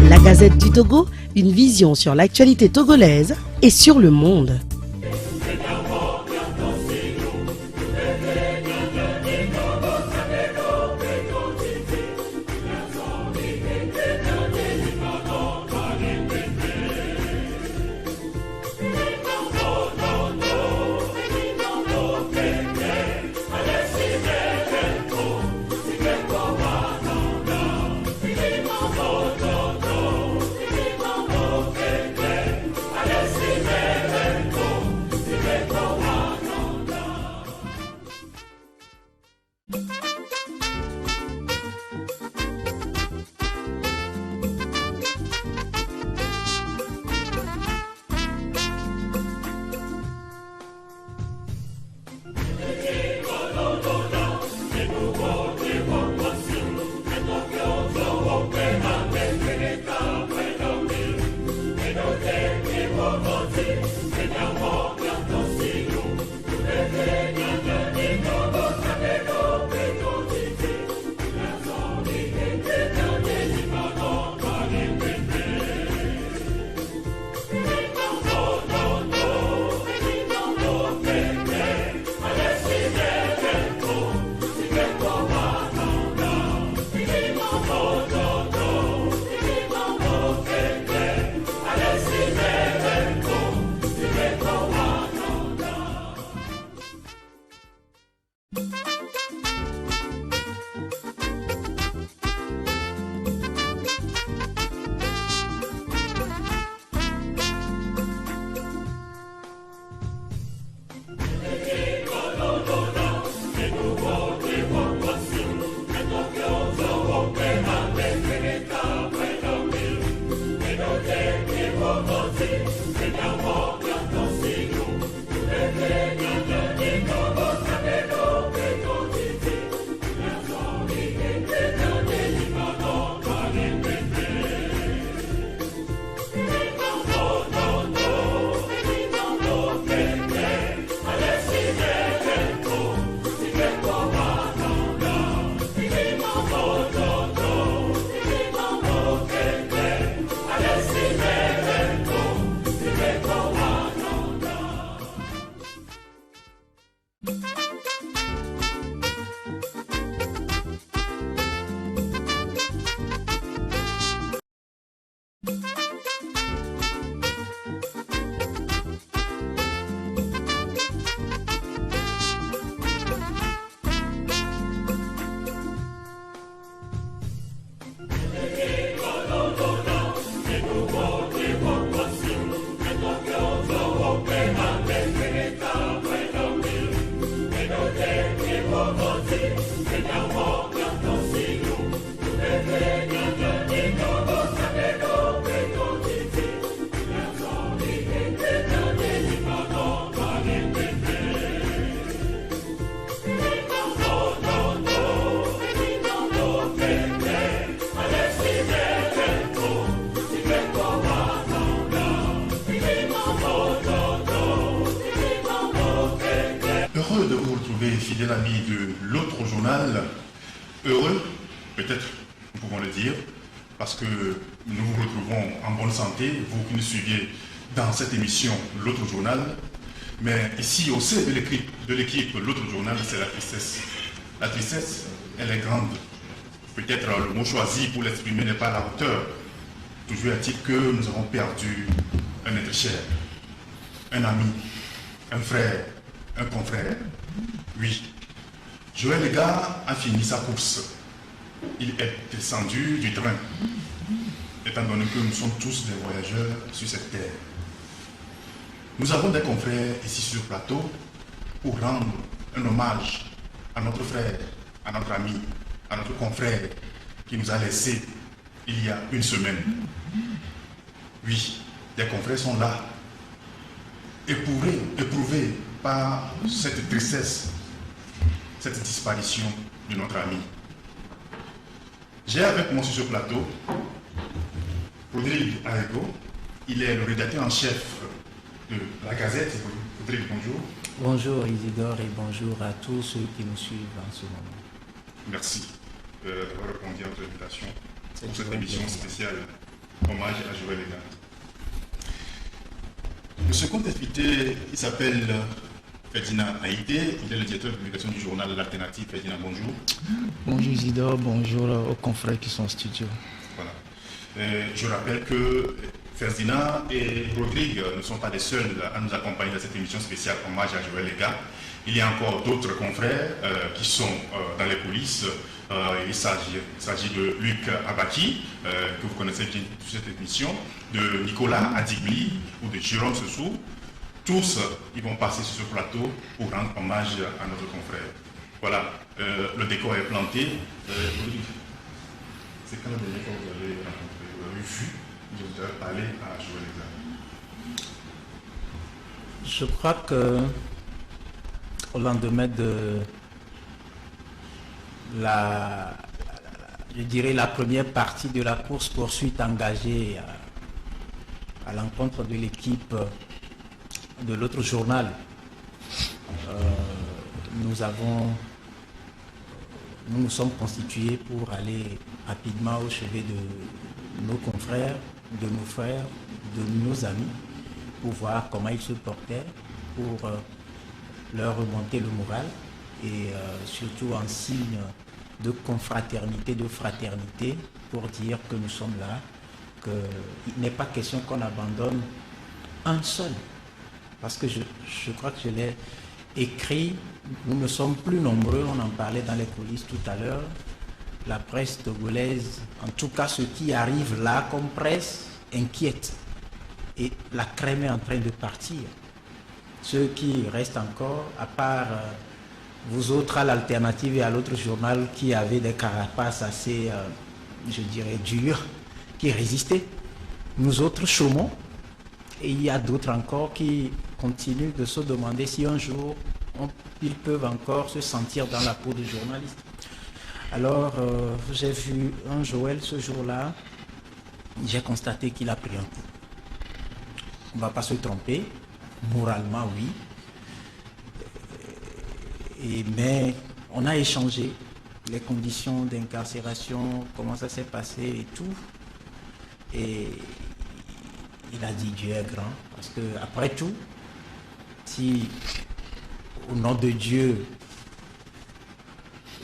La Gazette du Togo, une vision sur l'actualité togolaise et sur le monde. Heureux de vous retrouver, fidèles amis de l'autre journal. Heureux, peut-être nous pouvons le dire, parce que nous vous retrouvons en bonne santé, vous qui nous suiviez dans cette émission L'autre journal. Mais ici, au sein de l'équipe L'autre journal, c'est la tristesse. La tristesse, elle est grande. Peut-être le mot choisi pour l'exprimer n'est pas à la hauteur. Toujours est-il que nous avons perdu un être cher, un ami, un frère, un confrère. Oui, Joël Lega a fini sa course. Il est descendu du train, étant donné que nous sommes tous des voyageurs sur cette terre. Nous avons des confrères ici sur le plateau pour rendre un hommage à notre frère, à notre ami, à notre confrère qui nous a laissés il y a une semaine. Oui, des confrères sont là, éprouvés par cette tristesse, cette disparition de notre ami. J'ai avec moi sur ce plateau Rodrigue Arego. Il est le rédacteur en chef de la Gazette. Rodrigue, bonjour. Bonjour Isidore et bonjour à tous ceux qui nous suivent en ce moment. Merci d'avoir répondu à notre invitation. pour cette émission spéciale hommage à Joël Ega. Le second invité, il s'appelle Ferdinand Haïté, il est le directeur de publication du journal L'Alternative. Ferdinand, bonjour. Bonjour Isidore, bonjour aux confrères qui sont en studio. Voilà. Je rappelle que Ferdinand et Rodrigue ne sont pas les seuls à nous accompagner dans cette émission spéciale hommage à Joël Ega. Il y a encore d'autres confrères qui sont dans les coulisses. Il s'agit de Luc Abaki, que vous connaissez bien toute cette émission, de Nicolas Adigli ou de Jérôme Sessou. Tous, ils vont passer sur ce plateau pour rendre hommage à notre confrère. Voilà, le décor est planté. C'est quand la dernière fois que vous avez rencontré, vous avez vu, vous avez parlé à Joël Ega? Je crois que au lendemain de je dirais la première partie de la course-poursuite engagée à l'encontre de l'équipe de l'autre journal, nous nous sommes constitués pour aller rapidement au chevet de nos confrères, de nos frères, de nos amis, pour voir comment ils se portaient, pour leur remonter le moral et surtout en signe de confraternité, de fraternité, pour dire que nous sommes là, qu'il n'est pas question qu'on abandonne un seul. Parce que je crois que je l'ai écrit, nous ne sommes plus nombreux, on en parlait dans les coulisses tout à l'heure. La presse togolaise, en tout cas ce qui arrive là comme presse, inquiète. Et la crème est en train de partir. Ceux qui restent encore, à part vous autres à l'Alternative et à l'autre journal qui avaient des carapaces assez, je dirais, dures, qui résistaient. Nous autres chômons. Et il y a d'autres encore qui continuent de se demander si un jour ils peuvent encore se sentir dans la peau de journaliste. Alors, j'ai vu un Joël ce jour-là, j'ai constaté qu'il a pris un coup. On ne va pas se tromper, moralement oui, mais on a échangé les conditions d'incarcération, comment ça s'est passé et tout. Et il a dit Dieu est grand, parce que après tout, si au nom de Dieu,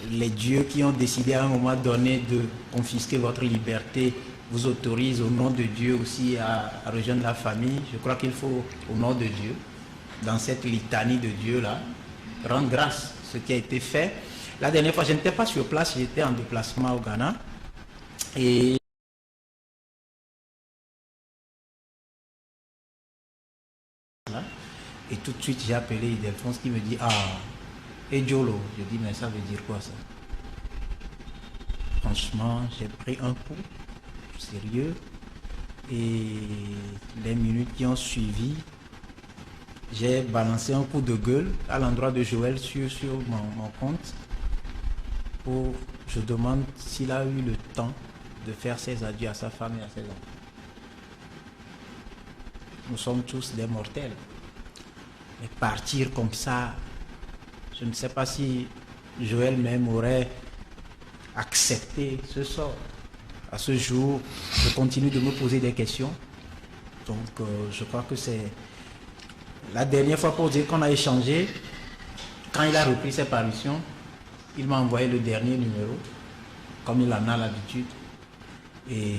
les dieux qui ont décidé à un moment donné de confisquer votre liberté vous autorisent au nom de Dieu aussi à rejoindre la famille, je crois qu'il faut, au nom de Dieu, dans cette litanie de Dieu là, rendre grâce ce qui a été fait. La dernière fois, je n'étais pas sur place, j'étais en déplacement au Ghana. Et tout de suite, j'ai appelé Ildefonse qui me dit « Ah, et Jolo ?» Je dis « Mais ça veut dire quoi ça ?» Franchement, j'ai pris un coup, sérieux. Et les minutes qui ont suivi, j'ai balancé un coup de gueule à l'endroit de Joël sur mon compte. Je demande s'il a eu le temps de faire ses adieux à sa femme et à ses enfants. Nous sommes tous des mortels. Mais partir comme ça, je ne sais pas si Joël même aurait accepté ce sort. À ce jour, je continue de me poser des questions. Donc je crois que c'est la dernière fois pour dire qu'on a échangé. Quand il a repris ses parutions, il m'a envoyé le dernier numéro, comme il en a l'habitude. Et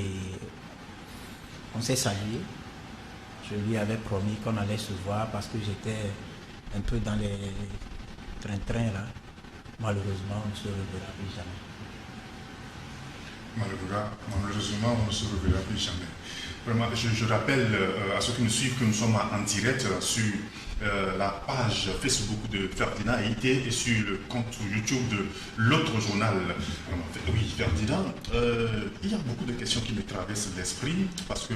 on s'est salué. Je lui avais promis qu'on allait se voir parce que j'étais un peu dans les train-train là. Malheureusement, on ne se reverra plus jamais. Malheureusement, on ne se reverra plus jamais. Vraiment, je rappelle à ceux qui nous suivent que nous sommes en direct sur la page Facebook de Ferdinand Haïté et sur le compte YouTube de l'autre journal. Oui, Ferdinand, il y a beaucoup de questions qui me traversent l'esprit parce que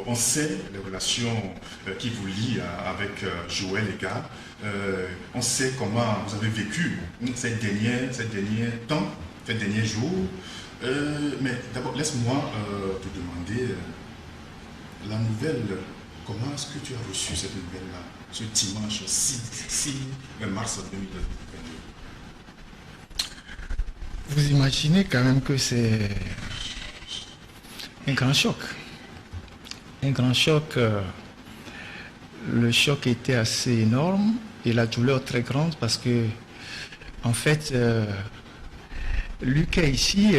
on sait les relations qui vous lient avec Joël Ega. On sait comment vous avez vécu ces derniers temps, ces derniers jours. Mais d'abord, laisse-moi te demander la nouvelle. Comment est-ce que tu as reçu cette nouvelle-là, ce dimanche 6 mars 2022? Vous imaginez quand même que c'est Un grand choc. Un grand choc. Le choc était assez énorme et la douleur très grande parce que, en fait, Luc est ici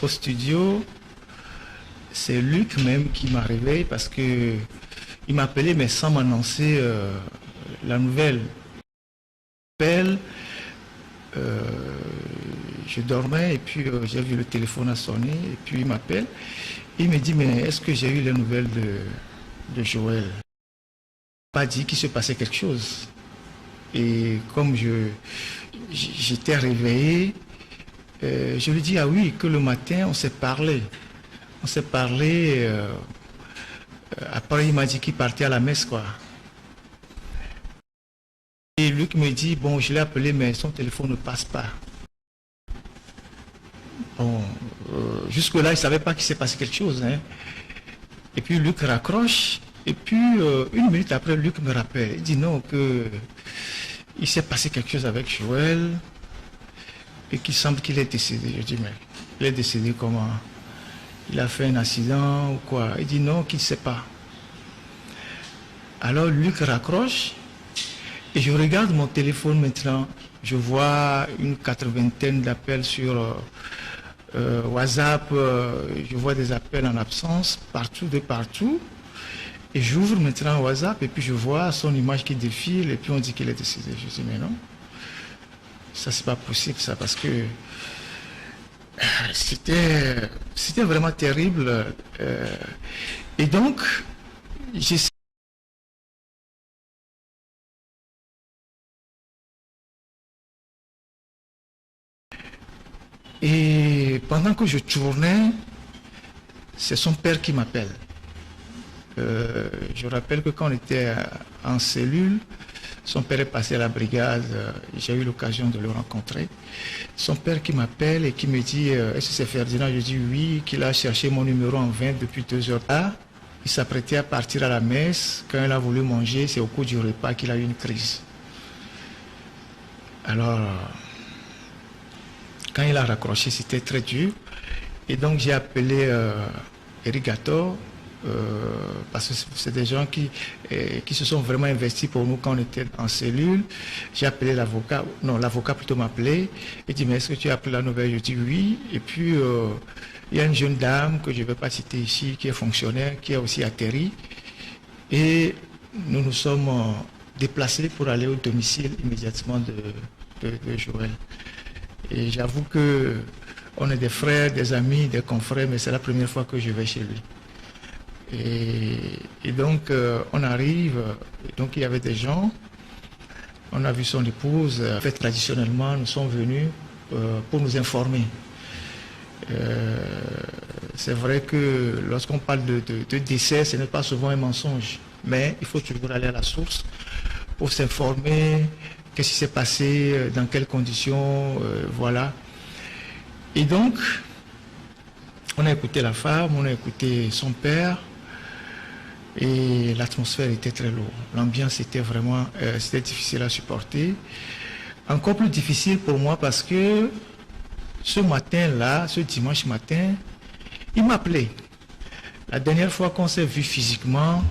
au studio. C'est Luc même qui m'a réveillé parce que il m'a appelé mais sans m'annoncer la nouvelle. Je dormais et puis j'ai vu le téléphone a sonné et puis il m'appelle. Il me dit mais est-ce que j'ai eu les nouvelles de Joël? Pas dit qu'il se passait quelque chose. Et comme j'étais réveillé, je lui dis ah oui, que le matin on s'est parlé. On s'est parlé, après il m'a dit qu'il partait à la messe quoi. Et Luc me dit bon je l'ai appelé mais son téléphone ne passe pas. Bon, jusque là il ne savait pas qu'il s'est passé quelque chose. Hein. Et puis Luc raccroche. Et puis, une minute après, Luc me rappelle. Il dit non, qu'il s'est passé quelque chose avec Joël et qu'il semble qu'il est décédé. Je dis, mais il est décédé comment? Il a fait un accident ou quoi? Il dit non, qu'il ne sait pas. Alors, Luc raccroche et je regarde mon téléphone maintenant. Je vois une 80aine d'appels sur WhatsApp. Je vois des appels en absence, partout, de partout. Et j'ouvre maintenant WhatsApp et puis je vois son image qui défile et puis on dit qu'il est décédé. Je dis mais non, ça c'est pas possible ça parce que c'était vraiment terrible. Et donc j'essaie. Et pendant que je tournais, c'est son père qui m'appelle. Je rappelle que quand on était en cellule, son père est passé à la brigade, j'ai eu l'occasion de le rencontrer. Son père qui m'appelle et qui me dit est-ce que c'est Ferdinand? Je dis oui, qu'il a cherché mon numéro en vain depuis 2 heures. Là, il s'apprêtait à partir à la messe. Quand il a voulu manger, c'est au cours du repas qu'il a eu une crise. Alors, quand il a raccroché, c'était très dur. Et donc j'ai appelé Eric Gator. Parce que c'est des gens qui se sont vraiment investis pour nous quand on était en cellule. J'ai appelé l'avocat, non, l'avocat plutôt m'a appelé et dit mais est-ce que tu as appelé la nouvelle? Je dis oui. Et puis il y a une jeune dame que je ne vais pas citer ici qui est fonctionnaire, qui a aussi atterri et nous nous sommes déplacés pour aller au domicile immédiatement de Joël. Et j'avoue que on est des frères, des amis, des confrères, mais c'est la première fois que je vais chez lui. Et donc on arrive, donc il y avait des gens, on a vu son épouse. En fait, traditionnellement, nous sommes venus pour nous informer. C'est vrai que lorsqu'on parle de décès, ce n'est pas souvent un mensonge, mais il faut toujours aller à la source pour s'informer, qu'est-ce qui s'est passé, dans quelles conditions, voilà. Et donc, on a écouté la femme, on a écouté son père, et l'atmosphère était très lourde. L'ambiance était vraiment c'était difficile à supporter. Encore plus difficile pour moi parce que ce matin-là, ce dimanche matin, il m'appelait. La dernière fois qu'on s'est vu physiquement,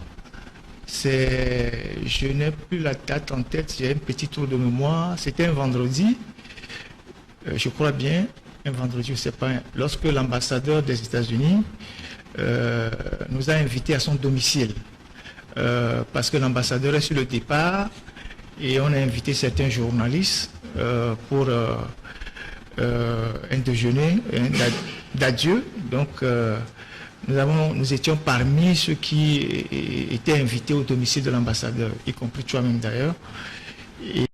je n'ai plus la date en tête, j'ai un petit tour de mémoire, c'était un vendredi, je crois bien, un vendredi, je ne sais pas, lorsque l'ambassadeur des États-Unis nous a invités à son domicile parce que l'ambassadeur est sur le départ et on a invité certains journalistes pour un déjeuner d'adieu. Donc nous étions parmi ceux qui étaient invités au domicile de l'ambassadeur, y compris toi-même d'ailleurs. Et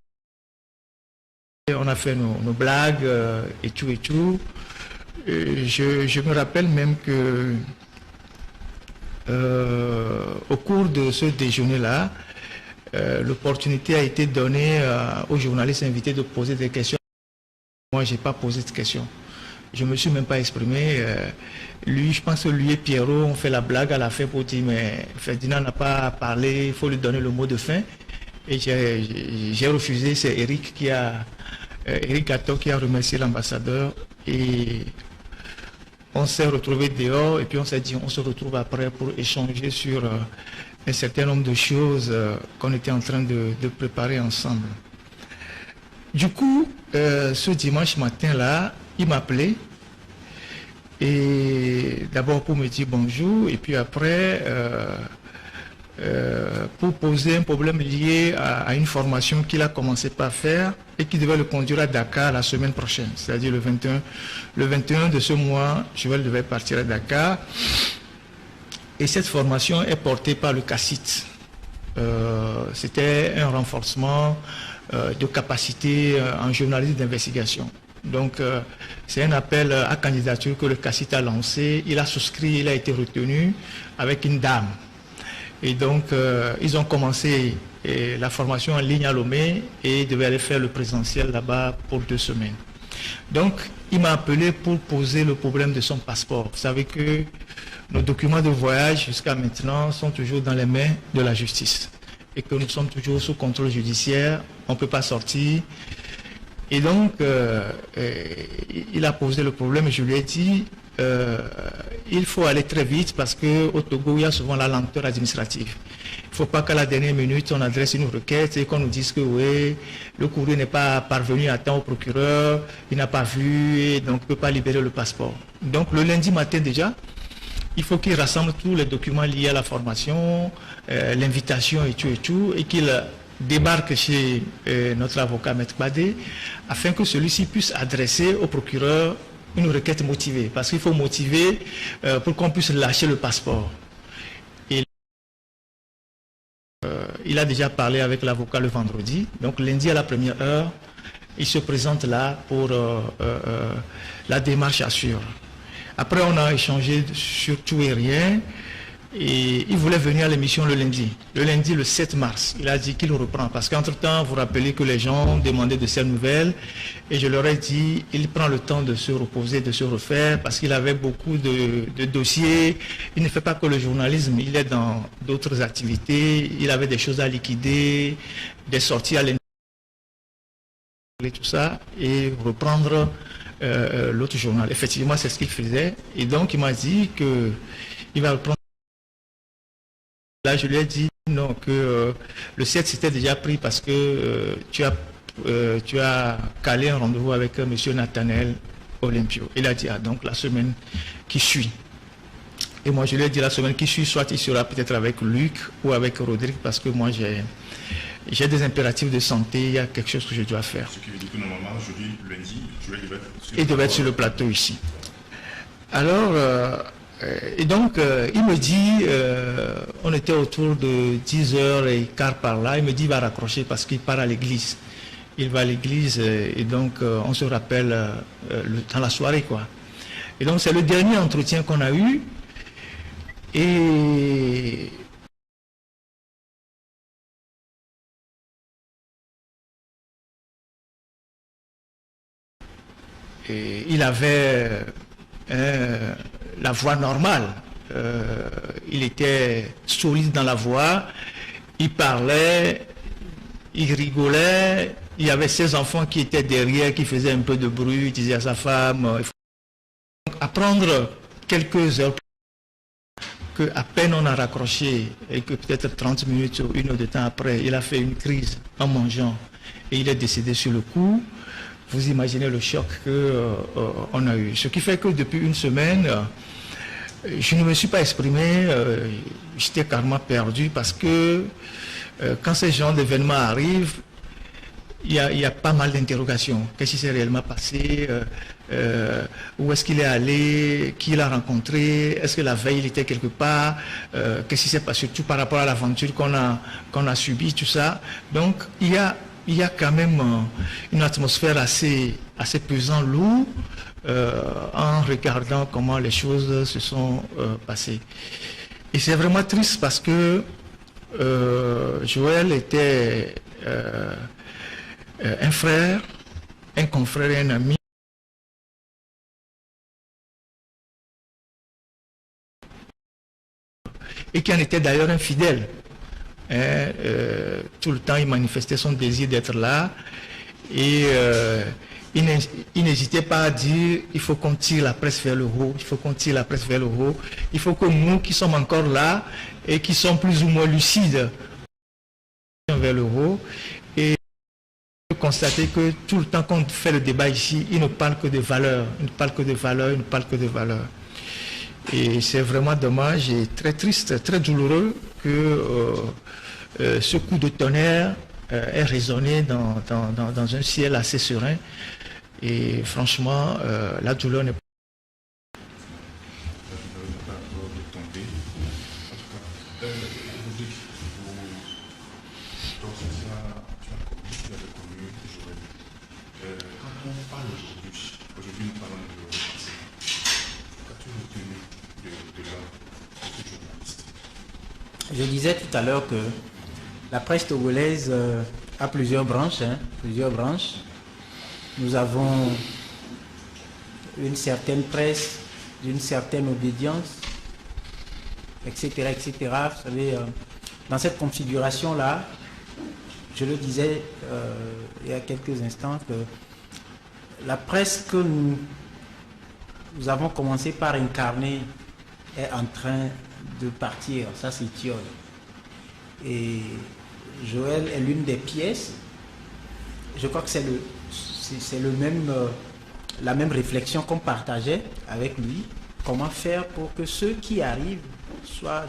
on a fait nos blagues et tout et tout. Je me rappelle même que au cours de ce déjeuner-là, l'opportunité a été donnée aux journalistes invités de poser des questions. Moi, je n'ai pas posé de questions. Je ne me suis même pas exprimé. Lui, je pense que lui et Pierrot ont fait la blague à la fin pour dire mais Ferdinand n'a pas parlé, il faut lui donner le mot de fin. Et j'ai refusé. C'est Eric Gator qui a remercié l'ambassadeur et on s'est retrouvés dehors et puis on s'est dit on se retrouve après pour échanger sur un certain nombre de choses qu'on était en train de préparer ensemble. Du coup, ce dimanche matin-là, il m'appelait et d'abord pour me dire bonjour et puis après pour poser un problème lié à une formation qu'il a commencé par faire et qui devait le conduire à Dakar la semaine prochaine, c'est-à-dire le 21 de ce mois, Joël devait partir à Dakar. Et cette formation est portée par le CACIT. C'était un renforcement de capacité en journalisme d'investigation. Donc, c'est un appel à candidature que le CACIT a lancé. Il a souscrit, il a été retenu avec une dame. Et donc, ils ont commencé la formation en ligne à Lomé et devaient aller faire le présentiel là-bas pour 2 semaines. Donc, il m'a appelé pour poser le problème de son passeport. Vous savez que nos documents de voyage jusqu'à maintenant sont toujours dans les mains de la justice et que nous sommes toujours sous contrôle judiciaire, on ne peut pas sortir. Et donc, il a posé le problème et je lui ai dit, il faut aller très vite parce qu'au Togo, il y a souvent la lenteur administrative. Il ne faut pas qu'à la dernière minute, on adresse une requête et qu'on nous dise que oui, le courrier n'est pas parvenu à temps au procureur, il n'a pas vu et donc il ne peut pas libérer le passeport. Donc, le lundi matin déjà, il faut qu'il rassemble tous les documents liés à la formation, l'invitation et tout, et qu'il débarque chez notre avocat Maître Badé, afin que celui-ci puisse adresser au procureur une requête motivée, parce qu'il faut motiver pour qu'on puisse lâcher le passeport. Et, il a déjà parlé avec l'avocat le vendredi, donc lundi à la première heure, il se présente là pour la démarche à suivre. Après, on a échangé sur tout et rien et il voulait venir à l'émission le lundi. Le lundi, le 7 mars, il a dit qu'il reprend parce qu'entre-temps, vous vous rappelez que les gens demandaient de ces nouvelles et je leur ai dit, il prend le temps de se reposer, de se refaire parce qu'il avait beaucoup de dossiers. Il ne fait pas que le journalisme, il est dans d'autres activités. Il avait des choses à liquider, des sorties à l'intérieur, tout ça et reprendre l'autre journal. Effectivement, c'est ce qu'il faisait. Et donc, il m'a dit qu'il va reprendre. Là, je lui ai dit non, que le 7 s'était déjà pris parce que tu as calé un rendez-vous avec M. Nathanaël Olympio. Il a dit, ah, donc la semaine qui suit. Et moi, je lui ai dit la semaine qui suit, soit il sera peut-être avec Luc ou avec Rodrigue parce que moi, j'ai des impératifs de santé, il y a quelque chose que je dois faire. Ce qui veut dire que normalement, jeudi, lundi, Joël devait être sur le plateau ici. Alors, et donc, il me dit, on était autour de 10h15 par là, il me dit il va raccrocher parce qu'il part à l'église. Il va à l'église et donc on se rappelle dans la soirée, quoi. Et donc, c'est le dernier entretien qu'on a eu. Et il avait la voix normale. Il était solide dans la voix. Il parlait, il rigolait. Il y avait ses enfants qui étaient derrière, qui faisaient un peu de bruit. Il disait à sa femme, il faut apprendre quelques heures. Que à peine on a raccroché et que peut-être 30 minutes ou 1 heure de temps après, il a fait une crise en mangeant et il est décédé sur le coup. Vous imaginez le choc qu'on a eu. Ce qui fait que depuis une semaine, je ne me suis pas exprimé, j'étais carrément perdu parce que quand ce genre d'événements arrivent, il y a pas mal d'interrogations. Qu'est-ce qui s'est réellement passé? Où est-ce qu'il est allé? Qui l'a rencontré? Est-ce que la veille il était quelque part? Qu'est-ce qui s'est passé? Surtout par rapport à l'aventure qu'on a subie, tout ça. Donc il y a quand même une atmosphère assez pesante, lourde, en regardant comment les choses se sont passées. Et c'est vraiment triste parce que Joël était un frère, un confrère et un ami. Et qui en était d'ailleurs infidèle. Tout le temps, il manifestait son désir d'être là. Et il n'hésitait pas à dire il faut qu'on tire la presse vers le haut, il faut qu'on tire la presse vers le haut, il faut que nous qui sommes encore là et qui sommes plus ou moins lucides vers le haut. Et constater que tout le temps qu'on fait le débat ici, il ne parle que de valeurs, il ne parle que de valeurs, il ne parle que de valeurs. Et c'est vraiment dommage et très triste, très douloureux que ce coup de tonnerre ait résonné dans un ciel assez serein. Et franchement, la douleur n'est pas... Aujourd'hui, nous parlons de passé. Qu'as-tu retenu de l'œuvre de ce journaliste? Je disais tout à l'heure que la presse togolaise a plusieurs branches, plusieurs branches. Nous avons une certaine presse, d'une certaine obédience, etc., etc. Vous savez, dans cette configuration-là, je le disais il y a quelques instants que la presse que nous avons commencé par incarner est en train de partir, ça s'étiole. Et Joël est l'une des pièces. Je crois que c'est la même réflexion qu'on partageait avec lui. Comment faire pour que ceux qui arrivent soient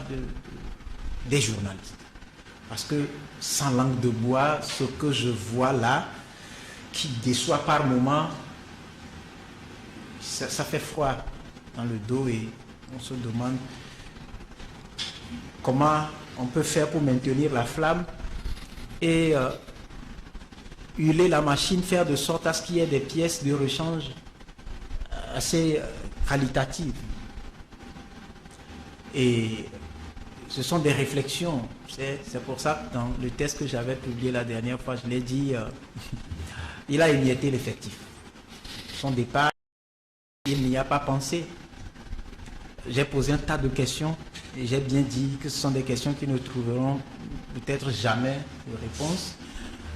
des journalistes. Parce que sans langue de bois, ce que je vois là, qui déçoit par moments, ça fait froid dans le dos et on se demande comment on peut faire pour maintenir la flamme et huiler la machine, faire de sorte à ce qu'il y ait des pièces de rechange assez qualitatives. Et ce sont des réflexions. C'est pour ça que dans le texte que j'avais publié la dernière fois, je l'ai dit, il a émietté l'effectif. Son départ, il n'y a pas pensé. J'ai posé un tas de questions et j'ai bien dit que ce sont des questions qui ne trouveront peut-être jamais de réponse.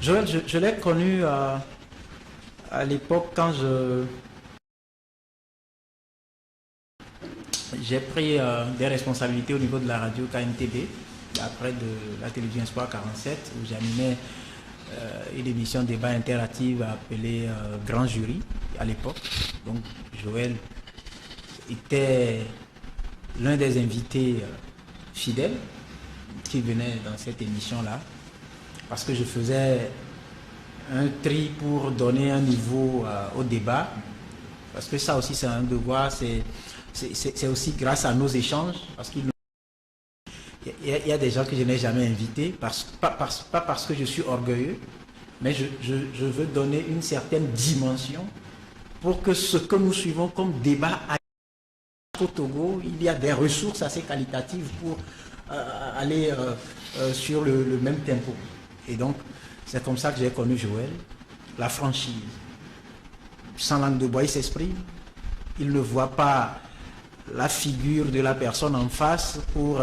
Joël, je l'ai connu à l'époque quand j'ai pris des responsabilités au niveau de la radio KMTB, après de la télévision Espoir 47, où j'animais une émission débat interactive appelée Grand Jury à l'époque. Donc Joël était l'un des invités fidèles qui venait dans cette émission-là, parce que je faisais un tri pour donner un niveau au débat, parce que ça aussi c'est un devoir, c'est aussi grâce à nos échanges, parce qu'il y a des gens que je n'ai jamais invités, pas parce que je suis orgueilleux, mais je veux donner une certaine dimension pour que ce que nous suivons comme débat au Togo, il y a des ressources assez qualitatives pour aller sur le même tempo. Et donc, c'est comme ça que j'ai connu Joël, la franchise. Sans langue de bois, il s'exprime. Il ne voit pas la figure de la personne en face pour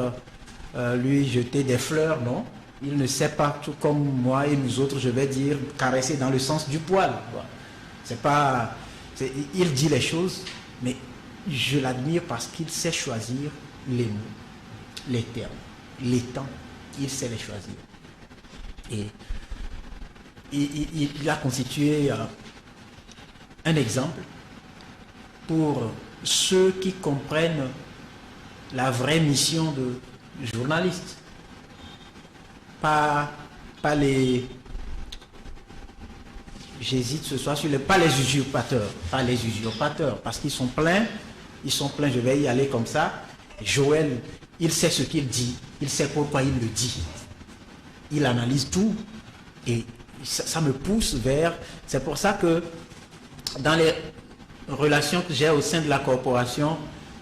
lui jeter des fleurs, non. Il ne sait pas, tout comme moi et nous autres, je vais dire, caresser dans le sens du poil. C'est pas... Il dit les choses, mais je l'admire parce qu'il sait choisir les mots, les termes, les temps. Il sait les choisir. Et il a constitué un exemple pour ceux qui comprennent la vraie mission de journaliste. Pas les... J'hésite ce soir sur pas les usurpateurs, parce qu'ils sont pleins, je vais y aller comme ça. Joël, il sait ce qu'il dit, il sait pourquoi il le dit. Il analyse tout et ça me pousse vers... C'est pour ça que dans les relations que j'ai au sein de la corporation,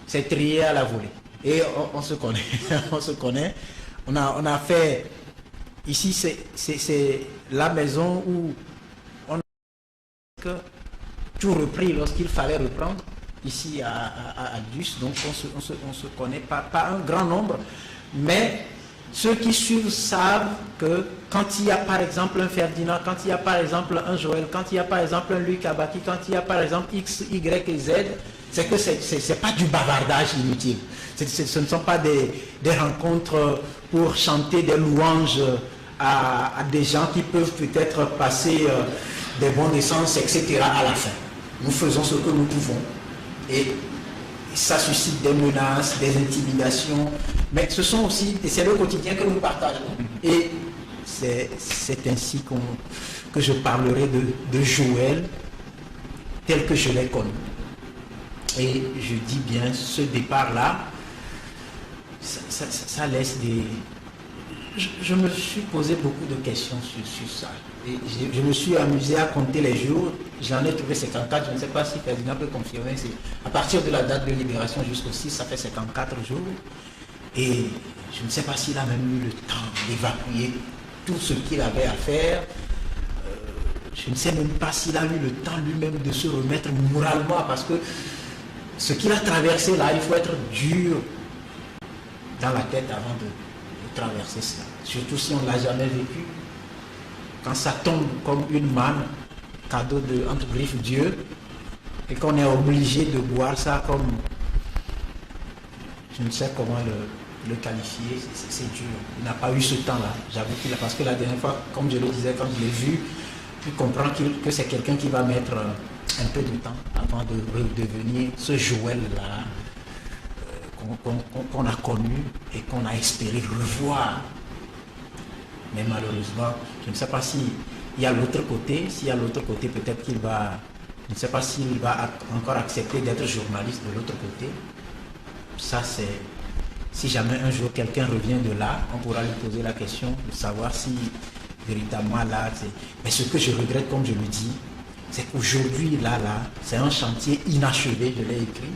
c'est trié à la volée. Et on se connaît, on se connaît. On a fait... Ici, c'est la maison où on a tout repris lorsqu'il fallait reprendre, ici à Dus. Donc on se connaît, pas un grand nombre, mais ceux qui suivent savent que quand il y a par exemple un Ferdinand, quand il y a par exemple un Joël, quand il y a par exemple un Luc Abaki, quand il y a par exemple X, Y et Z, c'est que c'est pas du bavardage inutile. Ce ne sont pas des rencontres pour chanter des louanges à des gens qui peuvent peut-être passer des bons essences, etc. à la fin. Nous faisons ce que nous pouvons. Et ça suscite des menaces, des intimidations, mais ce sont aussi, et c'est le quotidien que nous partageons. Et c'est ainsi que je parlerai de Joël tel que je l'ai connu. Et je dis bien, ce départ-là, ça laisse des... Je me suis posé beaucoup de questions sur ça. Et je me suis amusé à compter les jours. J'en ai trouvé 54. Je ne sais pas si Ferdinand peut confirmer. C'est à partir de la date de libération jusqu'au 6, ça fait 54 jours. Et je ne sais pas s'il a même eu le temps d'évacuer tout ce qu'il avait à faire. Je ne sais même pas s'il a eu le temps lui-même de se remettre moralement, parce que ce qu'il a traversé là, il faut être dur dans la tête avant de traverser cela. Surtout si on ne l'a jamais vécu. Quand ça tombe comme une manne, cadeau de entre griffes Dieu, et qu'on est obligé de boire ça comme, je ne sais comment le qualifier, c'est dur. Il n'a pas eu ce temps-là, j'avoue qu'il a, parce que la dernière fois, comme je le disais, quand je l'ai vu, tu comprends que c'est quelqu'un qui va mettre un peu de temps avant de redevenir ce Joël-là qu'on a connu et qu'on a espéré revoir. Mais malheureusement, je ne sais pas s'il y a l'autre côté. S'il y a l'autre côté, peut-être qu'il va... Je ne sais pas s'il va encore accepter d'être journaliste de l'autre côté. Ça, c'est... Si jamais un jour quelqu'un revient de là, on pourra lui poser la question de savoir si véritablement là... Mais ce que je regrette, comme je le dis, c'est qu'aujourd'hui, là, c'est un chantier inachevé, je l'ai écrit,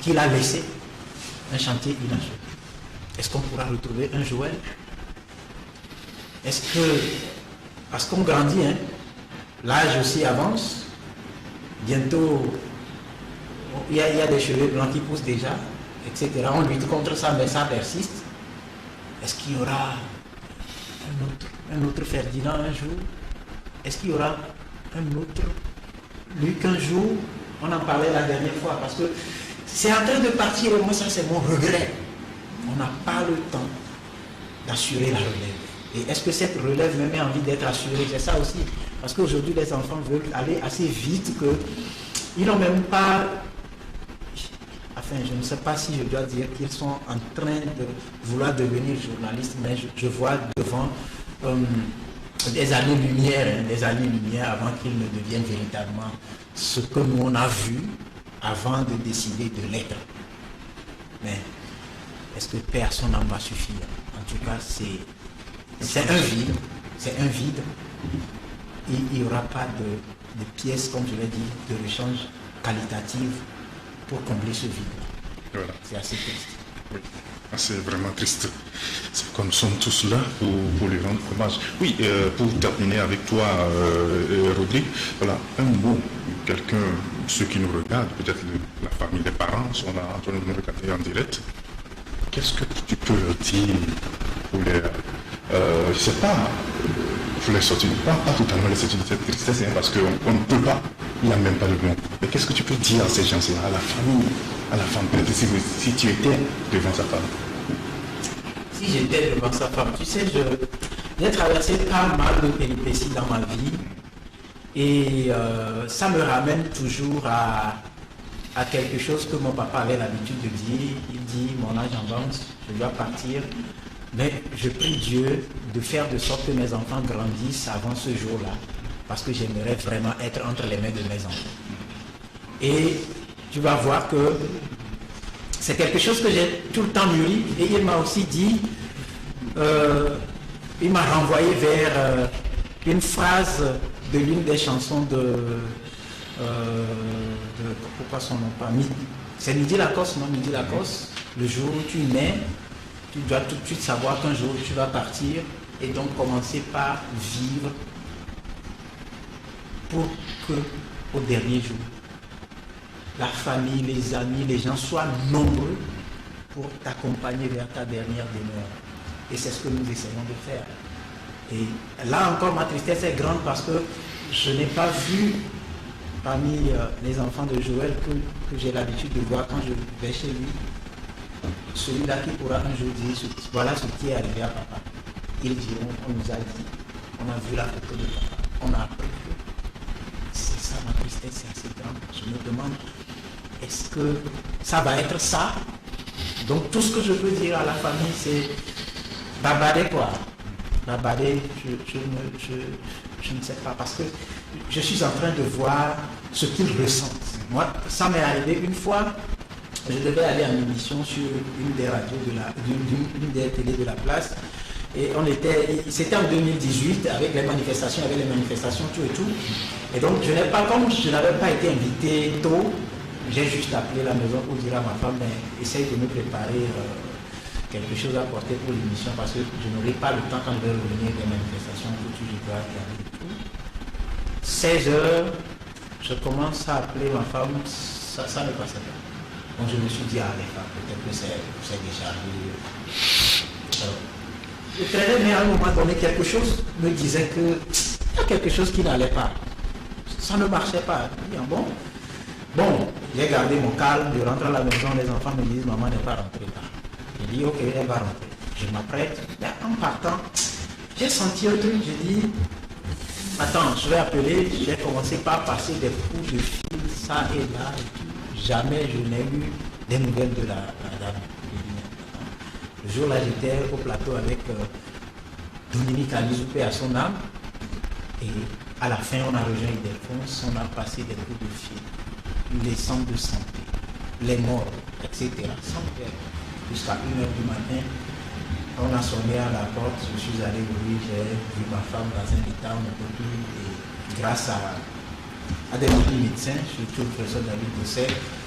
qu'il a laissé. Un chantier inachevé. Est-ce qu'on pourra retrouver un Joël? Est-ce que, parce qu'on grandit, hein, l'âge aussi avance, bientôt il y a des cheveux blancs qui poussent déjà, etc. On lutte contre ça, mais ça persiste. Est-ce qu'il y aura un autre Ferdinand un jour? Est-ce qu'il y aura un autre Luc un jour? On en parlait la dernière fois, parce que c'est en train de partir, et moi ça c'est mon regret. On n'a pas le temps d'assurer la relève. Et est-ce que cette relève me met envie d'être assurée? C'est ça aussi. Parce qu'aujourd'hui, les enfants veulent aller assez vite qu'ils n'ont même pas... Enfin, je ne sais pas si je dois dire qu'ils sont en train de vouloir devenir journalistes, mais je vois devant des années-lumière avant qu'ils ne deviennent véritablement ce que nous on a vu avant de décider de l'être. Mais est-ce que personne n'en va suffire? En tout cas, c'est un vide, Il n'y aura pas de pièces, comme je l'ai dit, de rechange qualitative pour combler ce vide. Voilà. C'est assez triste. Oui, c'est vraiment triste. C'est comme nous sommes tous là pour lui rendre hommage. Oui, pour terminer avec toi, Rodrigue, voilà, un mot, quelqu'un, ceux qui nous regardent, peut-être la famille, les parents, sont là en train de nous regarder en direct. Qu'est-ce que tu peux leur dire pour les... je ne sais pas, il faut les sortir, pas totalement les sortir de cette tristesse, hein, parce qu'on ne peut pas, il n'y a même pas de nom. Mais qu'est-ce que tu peux dire à ces gens-là, à la famille, à la femme, peut-être si tu étais devant sa femme? Si j'étais devant sa femme, tu sais, j'ai traversé pas mal de péripéties dans ma vie, et ça me ramène toujours à quelque chose que mon papa avait l'habitude de dire. Il dit, mon âge avance, je dois partir. Mais je prie Dieu de faire de sorte que mes enfants grandissent avant ce jour-là, parce que j'aimerais vraiment être entre les mains de mes enfants. Et tu vas voir que c'est quelque chose que j'ai tout le temps mûri, et il m'a aussi dit, il m'a renvoyé vers une phrase de l'une des chansons pourquoi son nom pas c'est Midi Lacoste, non? Midi Lacoste, le jour où tu nais, tu dois tout de suite savoir qu'un jour tu vas partir, et donc commencer par vivre pour que au dernier jour, la famille, les amis, les gens soient nombreux pour t'accompagner vers ta dernière demeure. Et c'est ce que nous essayons de faire. Et là encore, ma tristesse est grande parce que je n'ai pas vu parmi les enfants de Joël que j'ai l'habitude de voir quand je vais chez lui, celui-là qui pourra un jour dire voilà ce qui est arrivé à papa. Ils diront, on nous a dit, on a vu la photo de papa, on a appris que c'est ça, ma tristesse est assez grande. Je me demande, est-ce que ça va être ça? Donc tout ce que je peux dire à la famille, c'est babader quoi. Babader, je ne sais pas, parce que je suis en train de voir ce qu'ils ressentent. Moi, ça m'est arrivé une fois, je devais aller en émission sur une des radios d'une des télés de la place. Et c'était en 2018 avec les manifestations, tout et tout. Et donc comme je n'avais pas été invité tôt, j'ai juste appelé la maison pour dire à ma femme, mais essaye de me préparer quelque chose à porter pour l'émission parce que je n'aurai pas le temps quand je vais revenir des manifestations, tout, je dois y aller et tout. 16 heures, je commence à appeler ma femme, ça ne passait pas. Donc je me suis dit, allez, peut-être que c'est déjà arrivé. Je traînais, mais à un moment donné, quelque chose me disait qu'il y a quelque chose qui n'allait pas. Ça ne marchait pas. Je dis, bon, j'ai gardé mon calme, je rentre à la maison, les enfants me disent, maman n'est pas rentrée là. Je dis, ok, elle va rentrer. Je m'apprête, mais en partant, j'ai senti un truc, j'ai dit, attends, je vais appeler, j'ai commencé par passer des coups de fil, ça et là, et tout. Jamais je n'ai eu des nouvelles de la dame. Le jour-là, j'étais au plateau avec Dominique Alizoupe à son âme. Et à la fin, on a rejoint Ildefonse, on a passé des coups de fil, les centres de santé, les morts, etc. Sans faire. Jusqu'à 1h du matin, on a sonné à la porte, je suis allé ouvrir, j'ai vu ma femme dans un état, on ne peut plus. Et grâce à des médecins, surtout le professeur David Dessay,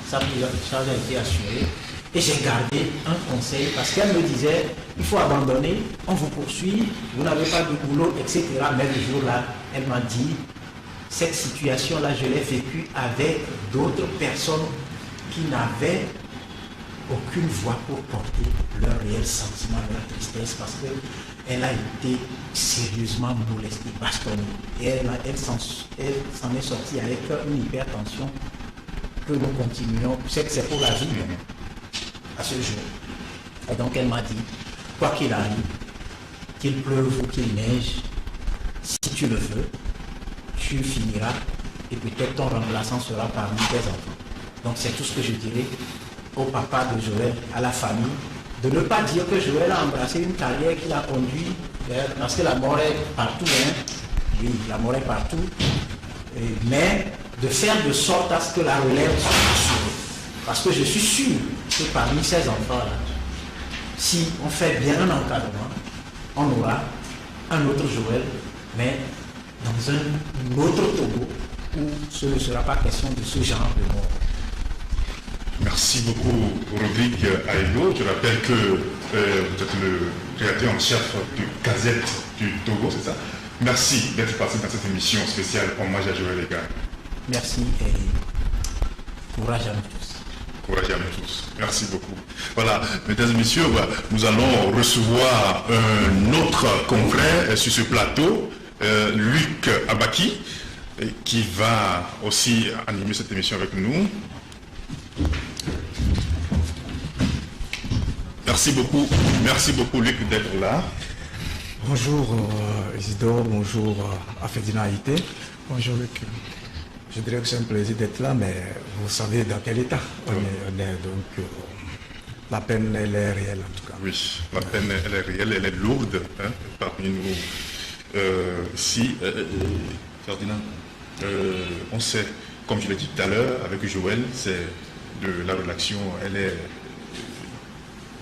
sa prise en charge a été assurée. Et j'ai gardé un conseil parce qu'elle me disait, il faut abandonner, on vous poursuit, vous n'avez pas de boulot, etc. Mais le jour-là, elle m'a dit, cette situation-là, je l'ai vécue avec d'autres personnes qui n'avaient aucune voix pour porter leur réel sentiment, leur tristesse, parce qu'elle a été sérieusement molestée, bastonnée. Et elle s'en est sortie avec une hypertension que nous continuons. C'est que c'est pour la vie. À ce jour. Et donc elle m'a dit, quoi qu'il arrive, qu'il pleuve ou qu'il neige, si tu le veux, tu finiras et peut-être ton remplaçant sera parmi tes enfants. Donc c'est tout ce que je dirais au papa de Joël, à la famille, de ne pas dire que Joël a embrassé une carrière qui l'a conduit, parce que la mort est partout, hein. Oui, la mort est partout, mais de faire de sorte à ce que la relève soit assurée. Parce que je suis sûr que parmi ces enfants-là, si on fait bien un encadrement, on aura un autre Joël, mais dans un autre Togo où ce ne sera pas question de ce genre de mort. Merci beaucoup, Rodrigue Aïlo. Je rappelle que vous êtes le rédacteur en chef de Gazette du Togo, c'est ça? Merci d'être passé dans cette émission spéciale Hommage à Joël Ega. Merci et courage à nous tous. Courage à nous tous. Merci beaucoup. Voilà, mesdames et messieurs, nous allons recevoir un autre confrère sur ce plateau, Luc Abaki, qui va aussi animer cette émission avec nous. Merci beaucoup Luc d'être là. Bonjour Isidore, bonjour Afedina Haïté. Bonjour Luc. Je dirais que c'est un plaisir d'être là, mais vous savez dans quel état on est. Donc la peine elle est réelle en tout cas. Oui, la peine elle est réelle, elle est lourde hein, parmi nous. Si Ferdinand, on sait, comme je l'ai dit tout à l'heure, avec Joël, c'est de la relation, elle est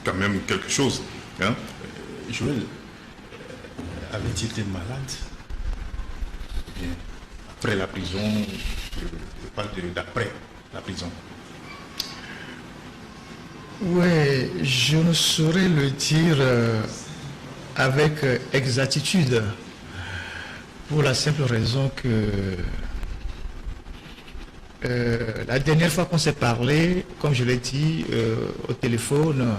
quand même quelque chose. Hein. Joël, avait-il été malade? Bien, après la prison, je parle d'après la prison. Oui, je ne saurais le dire avec exactitude, pour la simple raison que la dernière fois qu'on s'est parlé, comme je l'ai dit au téléphone,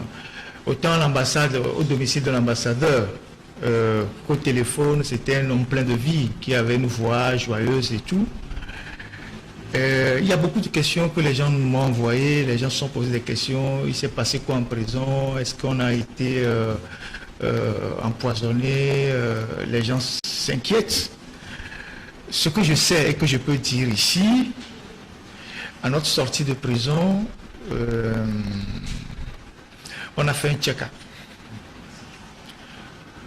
Autant l'ambassade, au domicile de l'ambassadeur, au téléphone, c'était un homme plein de vie qui avait une voix joyeuse et tout. Il y a beaucoup de questions que les gens m'ont envoyées, les gens se sont posés des questions, il s'est passé quoi en prison, est-ce qu'on a été empoisonné, les gens s'inquiètent. Ce que je sais et que je peux dire ici, à notre sortie de prison, on a fait un check-up.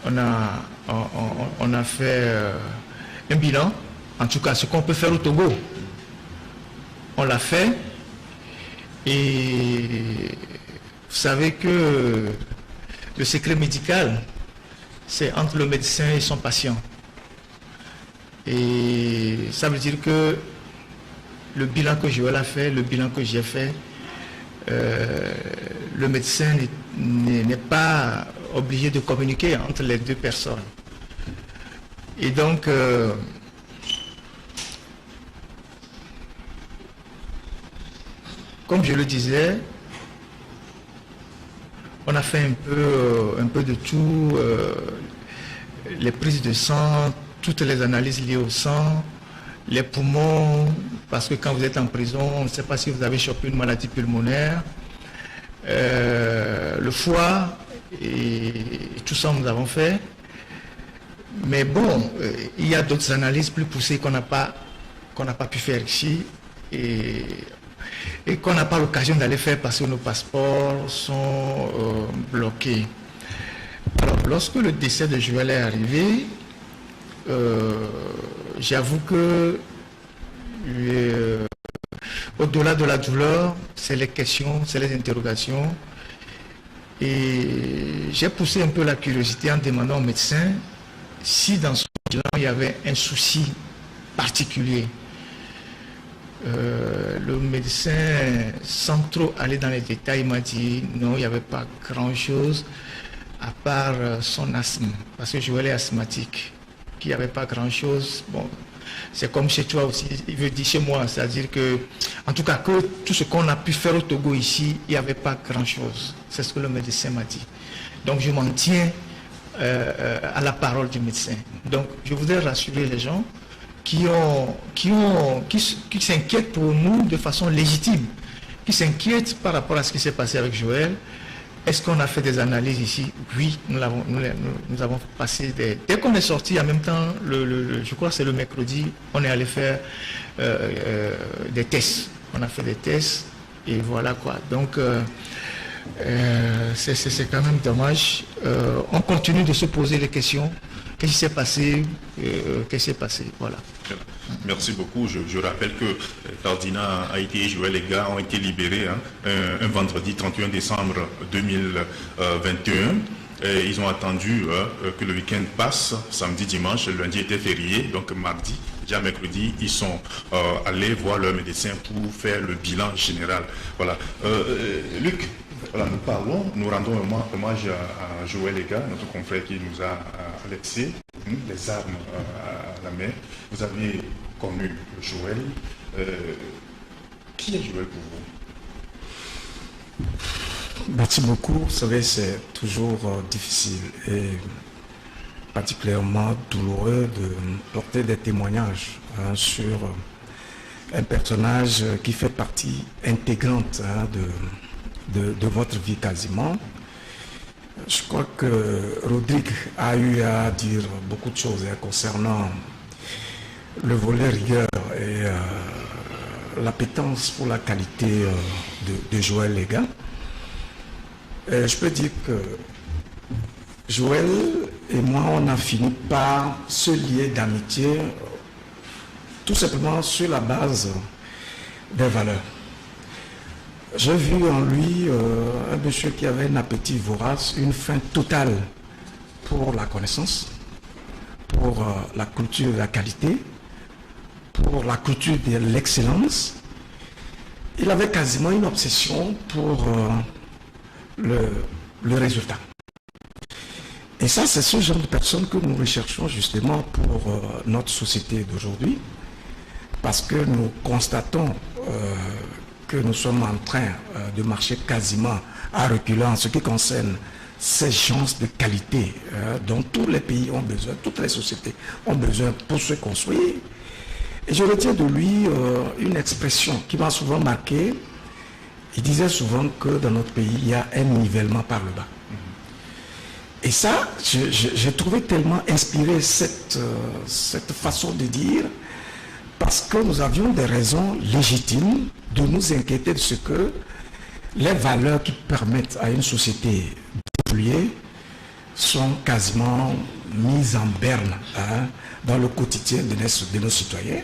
On a fait un bilan, en tout cas ce qu'on peut faire au Togo. On l'a fait et vous savez que le secret médical, c'est entre le médecin et son patient. Et ça veut dire que le bilan que Joël a fait, le bilan que j'ai fait, le médecin n'est pas obligé de communiquer entre les deux personnes. Et donc, comme je le disais, on a fait un peu de tout, les prises de sang, toutes les analyses liées au sang, les poumons, parce que quand vous êtes en prison, on ne sait pas si vous avez chopé une maladie pulmonaire, le foie, et tout ça nous avons fait. Mais bon, il y a d'autres analyses plus poussées qu'on n'a pas pu faire ici et qu'on n'a pas l'occasion d'aller faire parce que nos passeports sont bloqués. Alors, lorsque le décès de Joël est arrivé, j'avoue que au-delà de la douleur, c'est les questions, c'est les interrogations. Et j'ai poussé un peu la curiosité en demandant au médecin si dans son bilan il y avait un souci particulier. Le médecin, sans trop aller dans les détails, m'a dit non, il n'y avait pas grand-chose à part son asthme, parce que Joël est asthmatique, qu'il n'y avait pas grand-chose. Bon, c'est comme chez toi aussi, il veut dire chez moi, c'est-à-dire que, en tout cas, que tout ce qu'on a pu faire au Togo ici, il n'y avait pas grand-chose. C'est ce que le médecin m'a dit. Donc je m'en tiens à la parole du médecin. Donc je voudrais rassurer les gens qui s'inquiètent pour nous de façon légitime, qui s'inquiètent par rapport à ce qui s'est passé avec Joël. Est-ce qu'on a fait des analyses ici? Oui, nous avons passé des... Dès qu'on est sorti, en même temps, je crois que c'est le mercredi, on est allé faire des tests. On a fait des tests et voilà quoi. Donc, c'est quand même dommage. On continue de se poser les questions. Qu'est-ce qui s'est passé? Qu'est-ce qui s'est passé? Voilà. Merci beaucoup. Je rappelle que Tardina a été et Joël, les gars ont été libérés un vendredi 31 décembre 2021. Et ils ont attendu que le week-end passe, samedi, dimanche, lundi était férié, donc mardi, déjà mercredi, ils sont allés voir leur médecin pour faire le bilan général. Voilà. Luc, voilà, nous rendons hommage à Joël Lega, notre confrère qui nous a laissé les armes à la main. Vous avez connu Joël. Qui est Joël pour vous? Merci beaucoup. Vous savez, c'est toujours difficile et particulièrement douloureux de porter des témoignages sur un personnage qui fait partie intégrante de votre vie quasiment. Je crois que Rodrigue a eu à dire beaucoup de choses concernant le volet rigueur et l'appétence pour la qualité de Joël Lega. Je peux dire que Joël et moi, on a fini par se lier d'amitié tout simplement sur la base des valeurs. J'ai vu en lui un monsieur qui avait un appétit vorace, une faim totale pour la connaissance, pour la culture de la qualité, pour la culture de l'excellence. Il avait quasiment une obsession pour le résultat. Et ça, c'est ce genre de personnes que nous recherchons justement pour notre société d'aujourd'hui, parce que nous constatons que nous sommes en train de marcher quasiment à reculons en ce qui concerne ces chances de qualité dont tous les pays ont besoin, toutes les sociétés ont besoin pour se construire. Et je retiens de lui une expression qui m'a souvent marqué. Il disait souvent que dans notre pays, il y a un nivellement par le bas. Et ça, j'ai trouvé tellement inspiré cette façon de dire, parce que nous avions des raisons légitimes de nous inquiéter de ce que les valeurs qui permettent à une société d'évoluer sont quasiment mises en berne dans le quotidien de nos citoyens.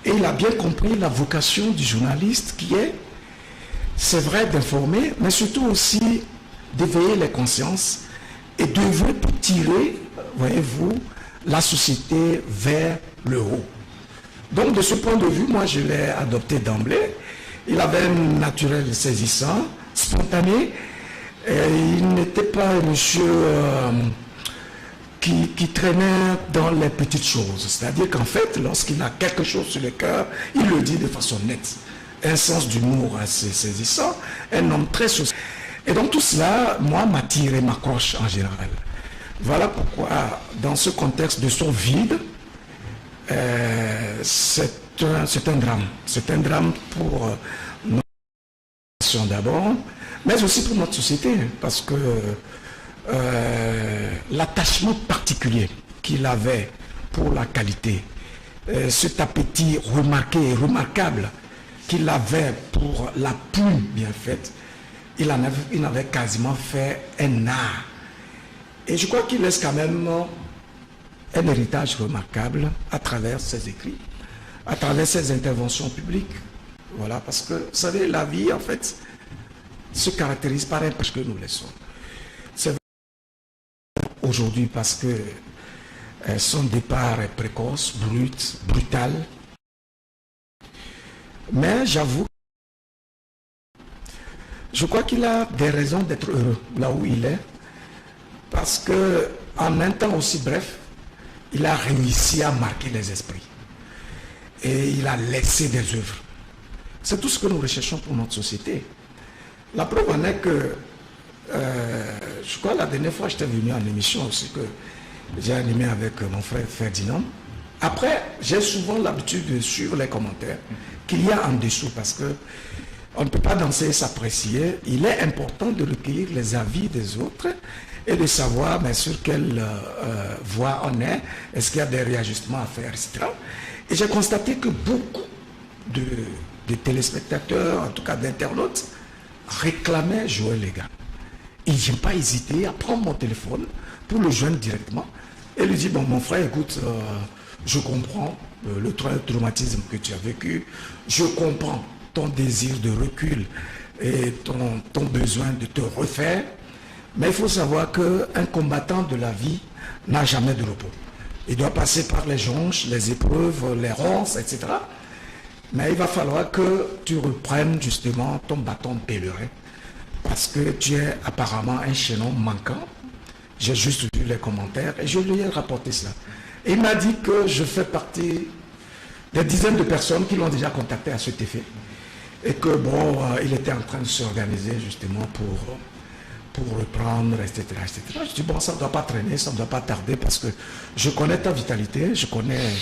Et il a bien compris la vocation du journaliste qui est, c'est vrai, d'informer, mais surtout aussi d'éveiller les consciences et d'œuvrer pour tirer, voyez-vous, la société vers le haut. Donc de ce point de vue, moi je l'ai adopté d'emblée. Il avait un naturel saisissant, spontané. Et il n'était pas un monsieur qui traînait dans les petites choses. C'est-à-dire qu'en fait, lorsqu'il a quelque chose sur le cœur, il le dit de façon nette. Un sens d'humour assez saisissant, un homme très social. Et donc tout cela, moi, m'attire et m'accroche en général. Voilà pourquoi, dans ce contexte de son vide, c'est un drame. C'est un drame pour notre nation d'abord, mais aussi pour notre société, parce que l'attachement particulier qu'il avait pour la qualité, cet appétit remarqué et remarquable qu'il avait pour la plume bien faite, il avait quasiment fait un art. Et je crois qu'il laisse quand même un héritage remarquable à travers ses écrits, à travers ses interventions publiques. Voilà, parce que, vous savez, la vie, en fait, se caractérise par un parce que nous laissons. C'est vrai aujourd'hui parce que son départ est précoce, brutal. Mais j'avoue, je crois qu'il a des raisons d'être heureux là où il est, parce que en un temps aussi bref, il a réussi à marquer les esprits et il a laissé des œuvres. C'est tout ce que nous recherchons pour notre société. La preuve en est que je crois la dernière fois j'étais venu en émission aussi que j'ai animé avec mon frère Ferdinand. Après, j'ai souvent l'habitude de suivre les commentaires qu'il y a en dessous, parce que on ne peut pas danser et s'apprécier. Il est important de recueillir les avis des autres et de savoir sur quelle voie on est, est-ce qu'il y a des réajustements à faire, etc. Et j'ai constaté que beaucoup de téléspectateurs, en tout cas d'internautes, réclamaient Joël Legar. Et je n'ai pas hésité à prendre mon téléphone pour le joindre directement et lui dire, bon, mon frère, écoute, je comprends le traumatisme que tu as vécu, je comprends ton désir de recul et ton besoin de te refaire, mais il faut savoir qu'un combattant de la vie n'a jamais de repos. Il doit passer par les jonches, les épreuves, les ronces, etc. Mais il va falloir que tu reprennes justement ton bâton de pèlerin, parce que tu es apparemment un chaînon manquant. J'ai juste vu les commentaires et je lui ai rapporté cela. Et il m'a dit que je fais partie des dizaines de personnes qui l'ont déjà contacté à cet effet. Et que bon, il était en train de s'organiser justement pour reprendre, etc., etc. Je dis, bon, ça ne doit pas traîner, ça ne doit pas tarder, parce que je connais ta vitalité, je connais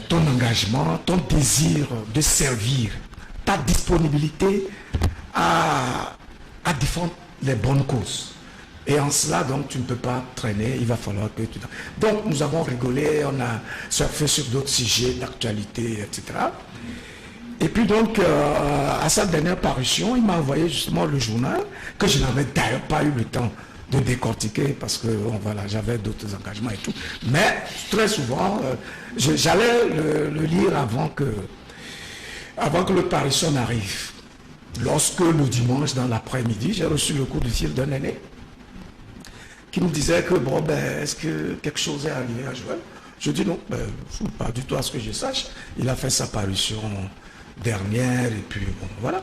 ton engagement, ton désir de servir, ta disponibilité à défendre les bonnes causes. Et en cela, donc, tu ne peux pas traîner, il va falloir que tu... Donc, nous avons rigolé, on a surfé sur d'autres sujets d'actualité, etc. Et puis donc, à sa dernière parution, il m'a envoyé justement le journal, que je n'avais d'ailleurs pas eu le temps de décortiquer, parce que bon, voilà, j'avais d'autres engagements et tout. Mais très souvent, j'allais le lire avant que le parution n'arrive. Lorsque le dimanche, dans l'après-midi, j'ai reçu le coup de fil d'un aîné qui nous disait que, bon, est-ce que quelque chose est arrivé à Joël? Je dis non, pas du tout à ce que je sache. Il a fait sa parution dernière, et puis bon, voilà.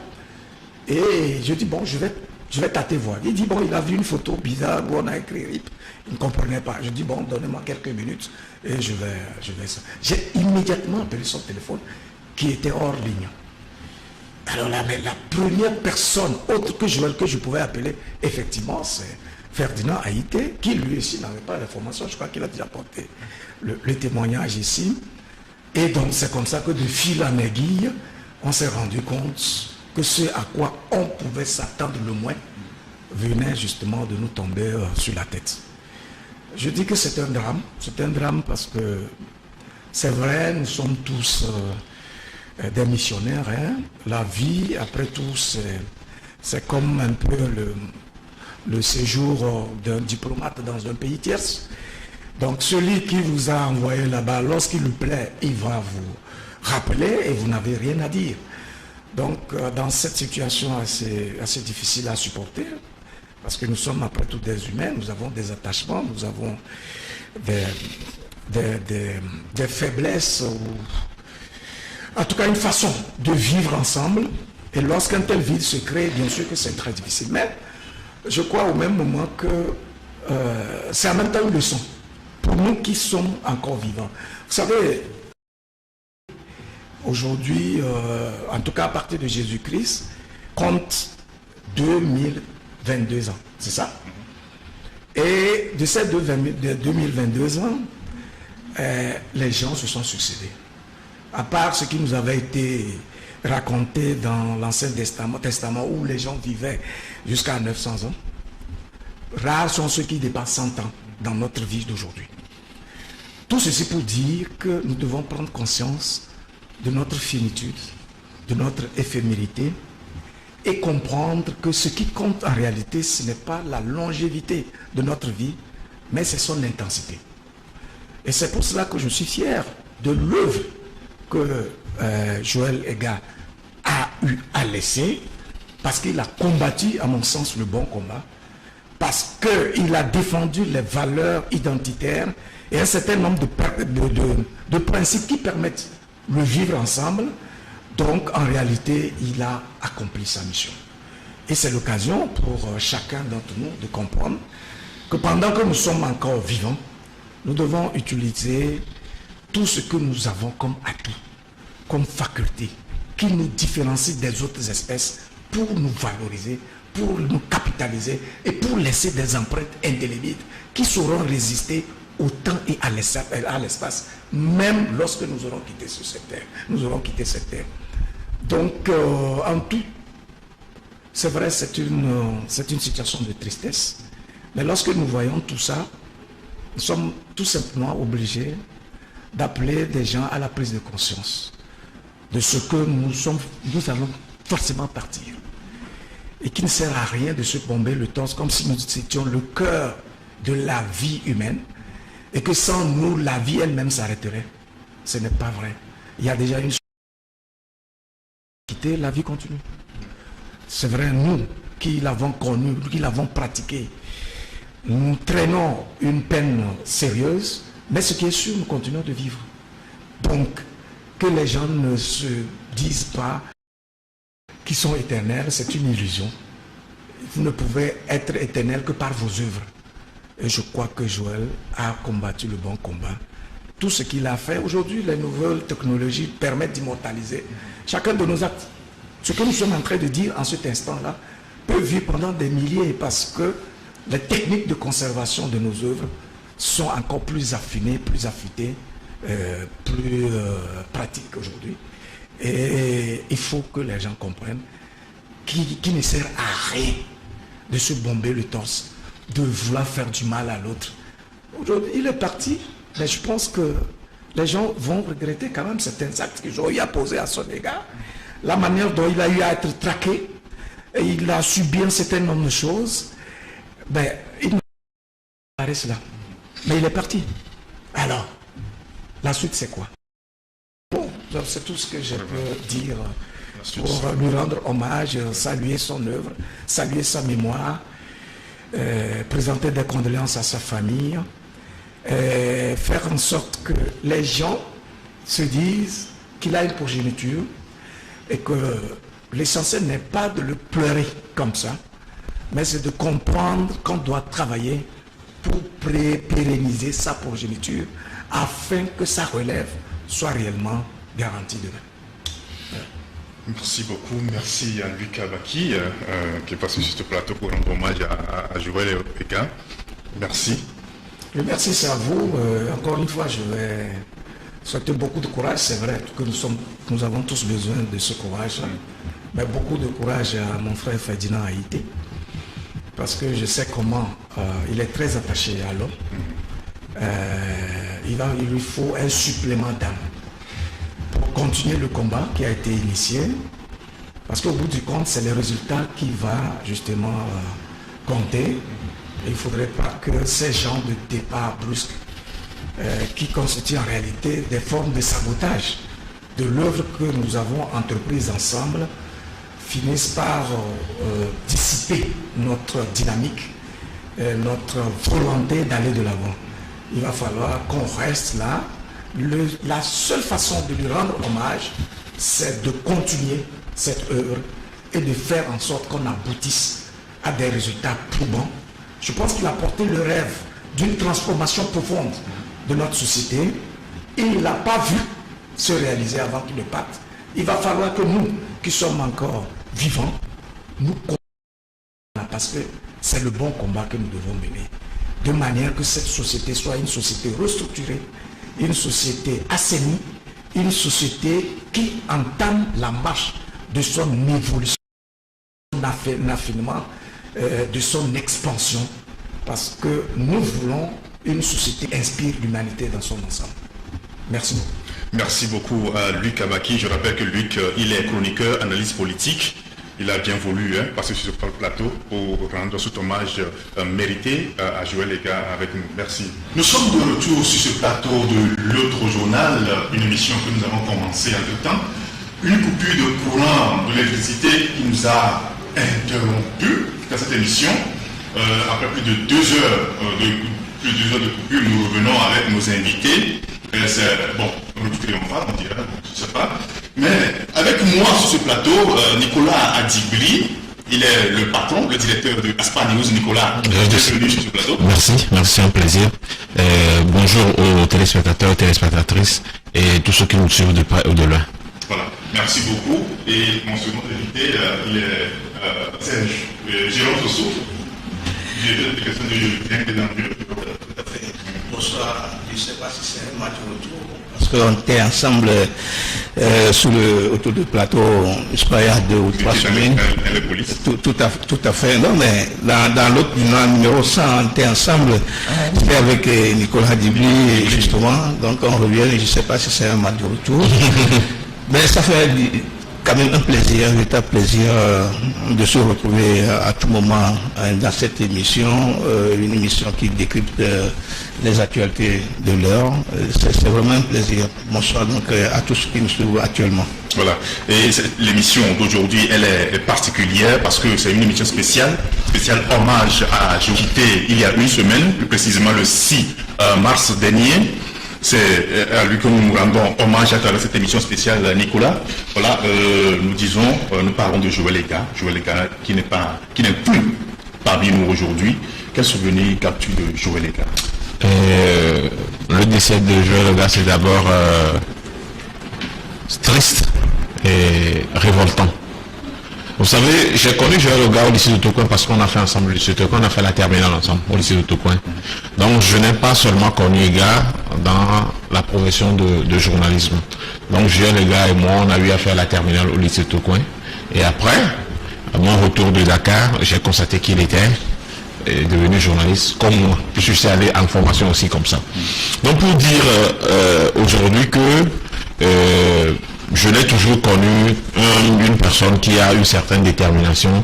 Et je dis, bon, je vais tâter voir. Il dit, bon, il a vu une photo bizarre où on a écrit RIP. Il ne comprenait pas. Je dis, bon, donnez-moi quelques minutes et je vais ça. J'ai immédiatement appelé son téléphone qui était hors ligne. Alors là, mais la première personne autre que Joël que je pouvais appeler, effectivement, c'est Ferdinand Haïté, qui lui aussi n'avait pas d'informations. Je crois qu'il a déjà porté le témoignage ici. Et donc c'est comme ça que de fil en aiguille, on s'est rendu compte que ce à quoi on pouvait s'attendre le moins venait justement de nous tomber sur la tête. Je dis que c'est un drame parce que c'est vrai, nous sommes tous des missionnaires. Hein. La vie, après tout, c'est comme un peu le séjour d'un diplomate dans un pays tierce. Donc celui qui vous a envoyé là-bas, lorsqu'il lui plaît, il va vous rappeler et vous n'avez rien à dire. Donc dans cette situation assez difficile à supporter, parce que nous sommes après tout des humains, nous avons des attachements, nous avons des faiblesses, ou en tout cas une façon de vivre ensemble. Et lorsqu'un tel vide se crée, bien sûr que c'est très difficile. Mais je crois au même moment que c'est en même temps une leçon pour nous qui sommes encore vivants. Vous savez, aujourd'hui, en tout cas à partir de Jésus-Christ, compte 2022 ans, c'est ça? Et de ces 2022 ans, les gens se sont succédés. À part ce qui nous avait été raconté dans l'Ancien Testament où les gens vivaient jusqu'à 900 ans, rares sont ceux qui dépassent 100 ans dans notre vie d'aujourd'hui. Tout ceci pour dire que nous devons prendre conscience de notre finitude, de notre éphémérité et comprendre que ce qui compte en réalité, ce n'est pas la longévité de notre vie, mais c'est son intensité. Et c'est pour cela que je suis fier de l'œuvre que Joël Ega a eu à laisser, parce qu'il a combattu, à mon sens, le bon combat, parce qu'il a défendu les valeurs identitaires et un certain nombre de principes qui permettent le vivre ensemble. Donc, en réalité, il a accompli sa mission. Et c'est l'occasion pour chacun d'entre nous de comprendre que pendant que nous sommes encore vivants, nous devons utiliser tout ce que nous avons comme atout, comme faculté, qui nous différencie des autres espèces pour nous valoriser, pour nous capitaliser et pour laisser des empreintes indélébiles qui sauront résister au temps et à l'espace, même lorsque nous aurons quitté cette terre. Nous aurons quitté cette terre. Donc, en tout, c'est vrai, c'est une situation de tristesse. Mais lorsque nous voyons tout ça, nous sommes tout simplement obligés d'appeler des gens à la prise de conscience de ce que nous allons forcément partir. Et qui ne sert à rien de se bomber le torse comme si nous étions le cœur de la vie humaine et que sans nous, la vie elle-même s'arrêterait. Ce n'est pas vrai. Il y a déjà une chose. Quitter, la vie continue. C'est vrai, nous qui l'avons connu, qui l'avons pratiqué, nous traînons une peine sérieuse, mais ce qui est sûr, nous continuons de vivre. Donc, que les gens ne se disent pas qu'ils sont éternels, c'est une illusion. Vous ne pouvez être éternel que par vos œuvres. Et je crois que Joël a combattu le bon combat. Tout ce qu'il a fait, aujourd'hui, les nouvelles technologies permettent d'immortaliser chacun de nos actes. Ce que nous sommes en train de dire en cet instant-là peut vivre pendant des milliers parce que les techniques de conservation de nos œuvres sont encore plus affinées, plus affûtées, plus pratiques aujourd'hui. Et il faut que les gens comprennent qu'il ne sert à rien de se bomber le torse, de vouloir faire du mal à l'autre. Aujourd'hui, il est parti, mais je pense que les gens vont regretter quand même certains actes que Joël a posés à son égard, la manière dont il a eu à être traqué, et il a subi un certain nombre de choses. Ben, il n'a cela. Mais il est parti. Alors, la suite c'est quoi? Bon, c'est tout ce que je peux dire pour lui rendre hommage, saluer son œuvre, saluer sa mémoire, présenter des condoléances à sa famille, faire en sorte que les gens se disent qu'il a une progéniture et que l'essentiel n'est pas de le pleurer comme ça, mais c'est de comprendre qu'on doit travailler pour pérenniser sa progéniture afin que sa relève soit réellement garantie demain. Merci beaucoup. Merci à Lucas Baki qui est passé sur ce plateau pour rendre hommage à Joël Ega. Merci. Le merci, c'est à vous. Encore une fois, je vais souhaiter beaucoup de courage. C'est vrai que nous avons tous besoin de ce courage. Mais beaucoup de courage à mon frère Ferdinand Haïté. Parce que je sais comment il est très attaché à l'homme. Il lui faut un supplément d'âme pour continuer le combat qui a été initié. Parce qu'au bout du compte, c'est le résultat qui va justement compter. Et il ne faudrait pas que ces gens de départ brusques, qui constituent en réalité des formes de sabotage de l'œuvre que nous avons entreprise ensemble, finissent par dissiper notre dynamique, notre volonté d'aller de l'avant. Il va falloir qu'on reste là. La seule façon de lui rendre hommage, c'est de continuer cette œuvre et de faire en sorte qu'on aboutisse à des résultats probants. Je pense qu'il a porté le rêve d'une transformation profonde de notre société. Il ne l'a pas vu se réaliser avant qu'il ne parte. Il va falloir que nous, qui sommes encore vivants, nous combattons parce que c'est le bon combat que nous devons mener. De manière que cette société soit une société restructurée, une société assainie, une société qui entame la marche de son évolution, de son affinement, de son expansion, parce que nous voulons une société qui inspire l'humanité dans son ensemble. Merci beaucoup. Merci beaucoup à Luc Abaki. Je rappelle que Luc, il est chroniqueur, analyste politique. Il a bien voulu passer sur ce plateau pour rendre cet hommage mérité à Joël Ega avec nous. Merci. Nous sommes de retour sur ce plateau de l'autre journal, une émission que nous avons commencé en deux temps. Une coupure de courant de l'électricité qui nous a interrompu dans cette émission. Après plus de 2 heures de coupure, nous revenons avec nos invités. C'est bon, on dirait, je ne sais pas. Mais avec moi sur ce plateau, Nicolas Adibri, il est le patron, le directeur de Aspar News. Nicolas, bienvenue sur ce plateau. Merci, c'est un plaisir. Bonjour aux téléspectateurs, téléspectatrices et tous ceux qui nous suivent de près ou de loin. Voilà, merci beaucoup. Et mon second invité, il est Serge Jérôme Sossou, directeur de question de l'environnement. Bonsoir, je ne sais pas si c'est un match retour, parce qu'on était ensemble autour du plateau, je sais pas, il y a 2 ou 3 semaines. Tout à fait. Non, mais dans l'autre numéro 100, on était ensemble, c'était avec Nicolas Dibli, justement, donc on revient, je ne sais pas si c'est un match de retour. Mais ça fait quand même un plaisir, un véritable plaisir de se retrouver à tout moment dans cette émission, une émission qui décrypte les actualités de l'heure. C'est vraiment un plaisir. Bonsoir donc à tous ceux qui nous suivent actuellement. Voilà. Et l'émission d'aujourd'hui, elle est particulière parce que c'est une émission spéciale hommage à Joël quitté il y a une semaine, plus précisément le 6 mars dernier. C'est à lui que nous rendons hommage à travers cette émission spéciale, Nicolas. Voilà, nous parlons de Joël Ega qui n'est plus parmi nous aujourd'hui. Quel souvenir qu'as-tu de Joël Ega? Le décès de Joël Ega, c'est d'abord triste et révoltant. Vous savez, j'ai connu Joël Ega au lycée de Tocoin parce qu'on a fait ensemble le lycée de Tocoin, on a fait la terminale ensemble au lycée de Tocoin. Donc je n'ai pas seulement connu Ega dans la profession de journalisme. Donc Joël Ega et moi, on a eu à faire la terminale au lycée de Tocoin. Et après, à mon retour de Dakar, j'ai constaté qu'il était devenu journaliste comme moi. Je suis allé en formation aussi comme ça. Donc pour dire aujourd'hui que je l'ai toujours connu, une personne qui a une certaine détermination.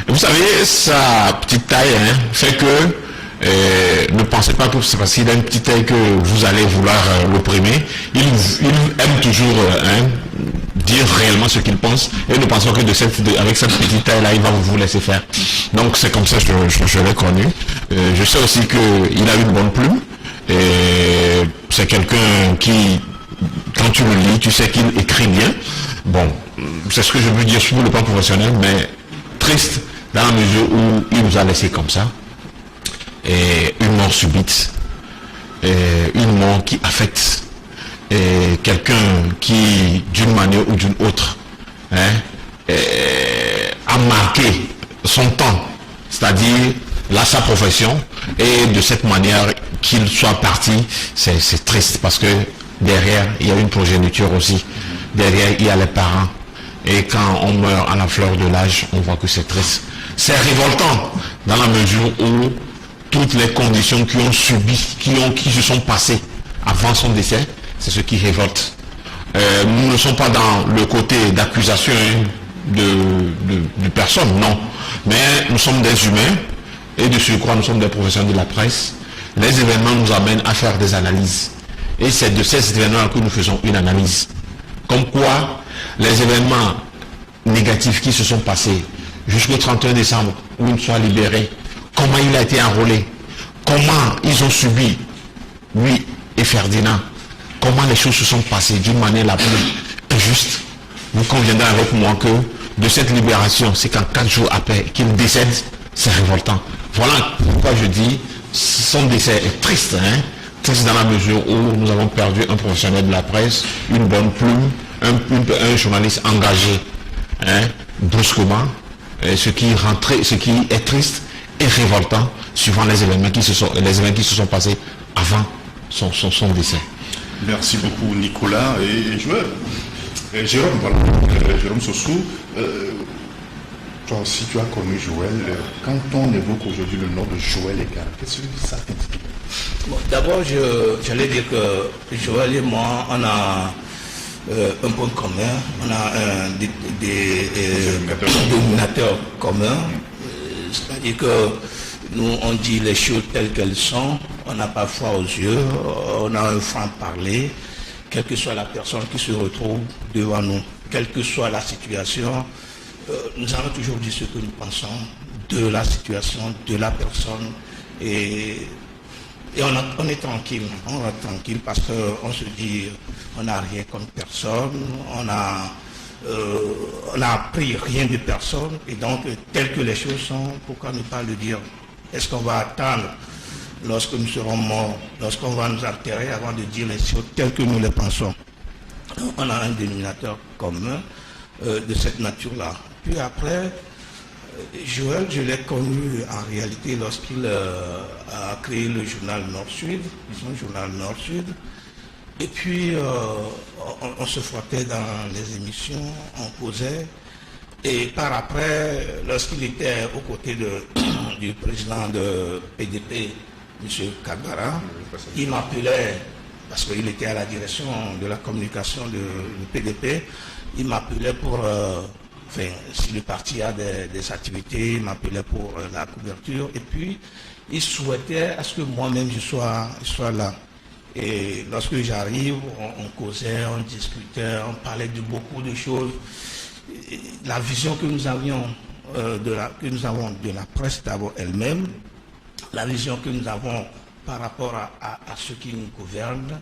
Et vous savez, sa petite taille fait que ne pensez pas que c'est parce qu'il a une petite taille que vous allez vouloir l'opprimer. Il aime toujours dire réellement ce qu'il pense et ne pensons que avec cette petite taille là il va vous laisser faire. Donc c'est comme ça que je l'ai connu. Je sais aussi qu'il a une bonne plume et c'est quelqu'un qui, quand tu le lis, tu sais qu'il écrit bien. Bon, c'est ce que je veux dire sur le plan professionnel, mais triste dans la mesure où il nous a laissé comme ça. Et une mort subite, et une mort qui affecte quelqu'un qui, d'une manière ou d'une autre, a marqué son temps, c'est-à-dire sa profession, et de cette manière qu'il soit parti, c'est triste parce que derrière il y a une progéniture aussi, derrière il y a les parents, et quand on meurt à la fleur de l'âge, on voit que c'est triste. C'est révoltant dans la mesure où toutes les conditions qui ont subi, qui se sont passées avant son décès, c'est ce qui révolte. Nous ne sommes pas dans le côté d'accusation de personne, non. Mais nous sommes des humains, et de surcroît, nous sommes des professionnels de la presse. Les événements nous amènent à faire des analyses. Et c'est de ces événements que nous faisons une analyse. Comme quoi, les événements négatifs qui se sont passés jusqu'au 31 décembre, où il soit libéré, comment il a été enrôlé, comment ils ont subi, lui et Ferdinand, comment les choses se sont passées d'une manière la plus juste. Vous conviendrez avec moi que de cette libération, c'est qu'en 4 jours après qu'il décède, c'est révoltant. Voilà pourquoi je dis, son décès est triste, triste dans la mesure où nous avons perdu un professionnel de la presse, une bonne plume, un journaliste engagé, brusquement, ce qui est triste et révoltant, suivant les événements qui se sont passés avant son décès. Merci beaucoup Nicolas et Joël. Jérôme, voilà, Jérôme Sossou, toi aussi tu as connu Joël. Quand on évoque aujourd'hui le nom de Joël Lega, qu'est-ce que ça t'inspire? Bon, d'abord, j'allais dire que Joël et moi, on a un point commun, on a des dominateurs communs, c'est-à-dire que nous, on dit les choses telles qu'elles sont, on n'a pas foi aux yeux, on a un franc-parler, quelle que soit la personne qui se retrouve devant nous, quelle que soit la situation, nous allons toujours dire ce que nous pensons de la situation, de la personne, et on est tranquille, parce qu'on se dit, on n'a rien contre personne, on n'a appris rien de personne, et donc, telles que les choses sont, pourquoi ne pas le dire? Est-ce qu'on va attendre lorsque nous serons morts, lorsqu'on va nous enterrer avant de dire les choses telles que nous les pensons? On a un dénominateur commun de cette nature-là. Puis après, Joël, je l'ai connu en réalité lorsqu'il a créé le journal Nord-Sud, son journal Nord-Sud. Et puis, on se frottait dans les émissions, on causait. Et par après, lorsqu'il était aux côtés du président de PDP, M. Kagara, il m'appelait, parce qu'il était à la direction de la communication du PDP, il m'appelait pour, si le parti a des activités, il m'appelait pour la couverture, et puis il souhaitait à ce que moi-même je sois là. Et lorsque j'arrive, on causait, on discutait, on parlait de beaucoup de choses. La vision que nous avions de la presse d'abord elle-même, la vision que nous avons par rapport à ceux qui nous gouvernent,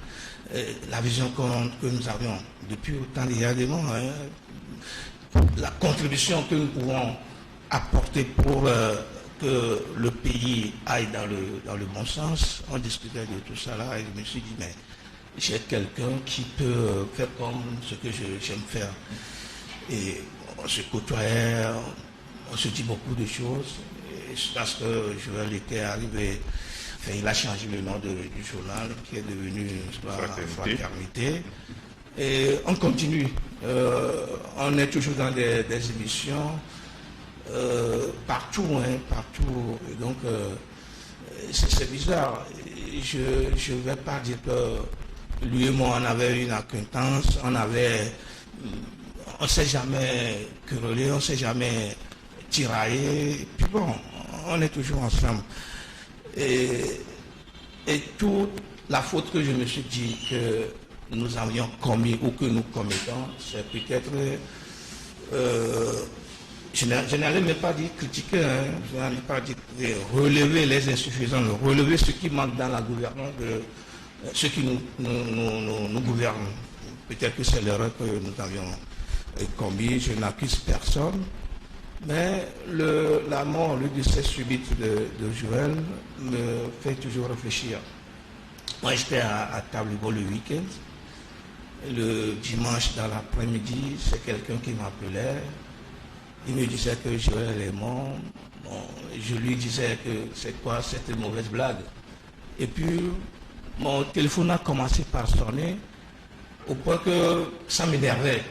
la vision que nous avions depuis autant d'événements, la contribution que nous pouvons apporter pour que le pays aille dans le bon sens. On discutait de tout ça là et je me suis dit, mais j'ai quelqu'un qui peut faire comme ce que j'aime faire. Et on se côtoyait, on se dit beaucoup de choses. Et parce que Joël était arrivé, il a changé le nom du journal qui est devenu Fraternité. Et on continue. On est toujours dans des émissions partout, partout. Et donc, c'est bizarre. Je ne vais pas dire que lui et moi, on avait une acquaintance, on ne s'est jamais querellé, on ne s'est jamais tiraillé. Et puis bon, on est toujours ensemble. Et toute la faute que je me suis dit que nous avions commis ou que nous commettons, c'est peut-être, je n'allais même pas dire critiquer, je n'allais pas dire relever les insuffisances, relever ce qui manque dans la gouvernance de ceux qui nous gouvernent. Peut-être que c'est l'erreur que nous avions commis, je n'accuse personne, mais la mort, le décès subite de Joël me fait toujours réfléchir. Moi, j'étais à Tabligo le week-end. Le dimanche dans l'après-midi, c'est quelqu'un qui m'appelait. Il me disait que Joël est mort. Bon, je lui disais que c'est quoi cette mauvaise blague. Et puis, mon téléphone a commencé par sonner au point que ça m'énervait.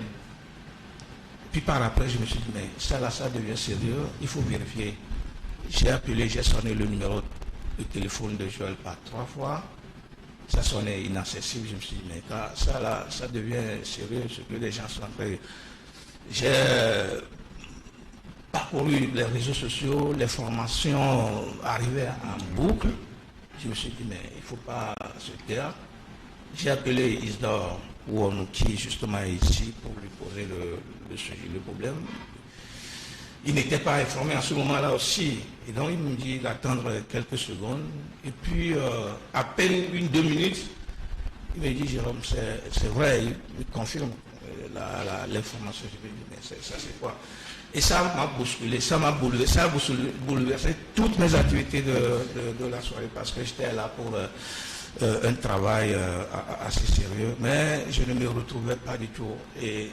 Puis par après, je me suis dit, mais ça là, ça devient sérieux, il faut vérifier. J'ai appelé, j'ai sonné le numéro de téléphone de Joël par 3 fois. Ça sonnait inaccessible. Je me suis dit, mais ça là, ça devient sérieux, ce que les gens sont en train. J'ai parcouru les réseaux sociaux, les formations arrivaient en boucle. Je me suis dit, mais il ne faut pas se taire. J'ai appelé Isidore Ouonouki justement ici pour lui poser le problème. Il n'était pas informé à ce moment-là aussi. Et donc il me dit d'attendre quelques secondes. Et puis à peine 1-2 minutes, il me dit, Jérôme, c'est vrai, il confirme l'information. Je me dis, mais ça c'est quoi? Et ça m'a bousculé, ça a bouleversé toutes mes activités de la soirée parce que j'étais là pour un travail assez sérieux, mais je ne me retrouvais pas du tout. Et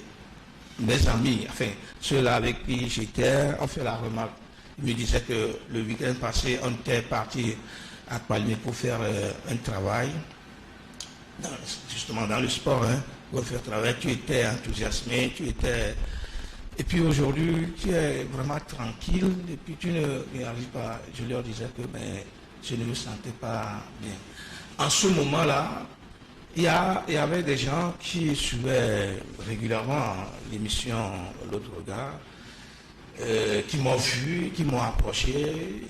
mes amis, enfin ceux-là avec qui j'étais, ont fait la remarque. Ils me disaient que le week-end passé, on était parti à Palmier pour faire un travail, justement dans le sport, hein, pour faire travail. Tu étais enthousiasmé, tu étais... Et puis aujourd'hui, tu es vraiment tranquille, et puis tu n'y arrives pas. Je leur disais que ben, je ne me sentais pas bien. En ce moment-là, il y avait des gens qui suivaient régulièrement l'émission L'autre regard, qui m'ont vu, qui m'ont approché,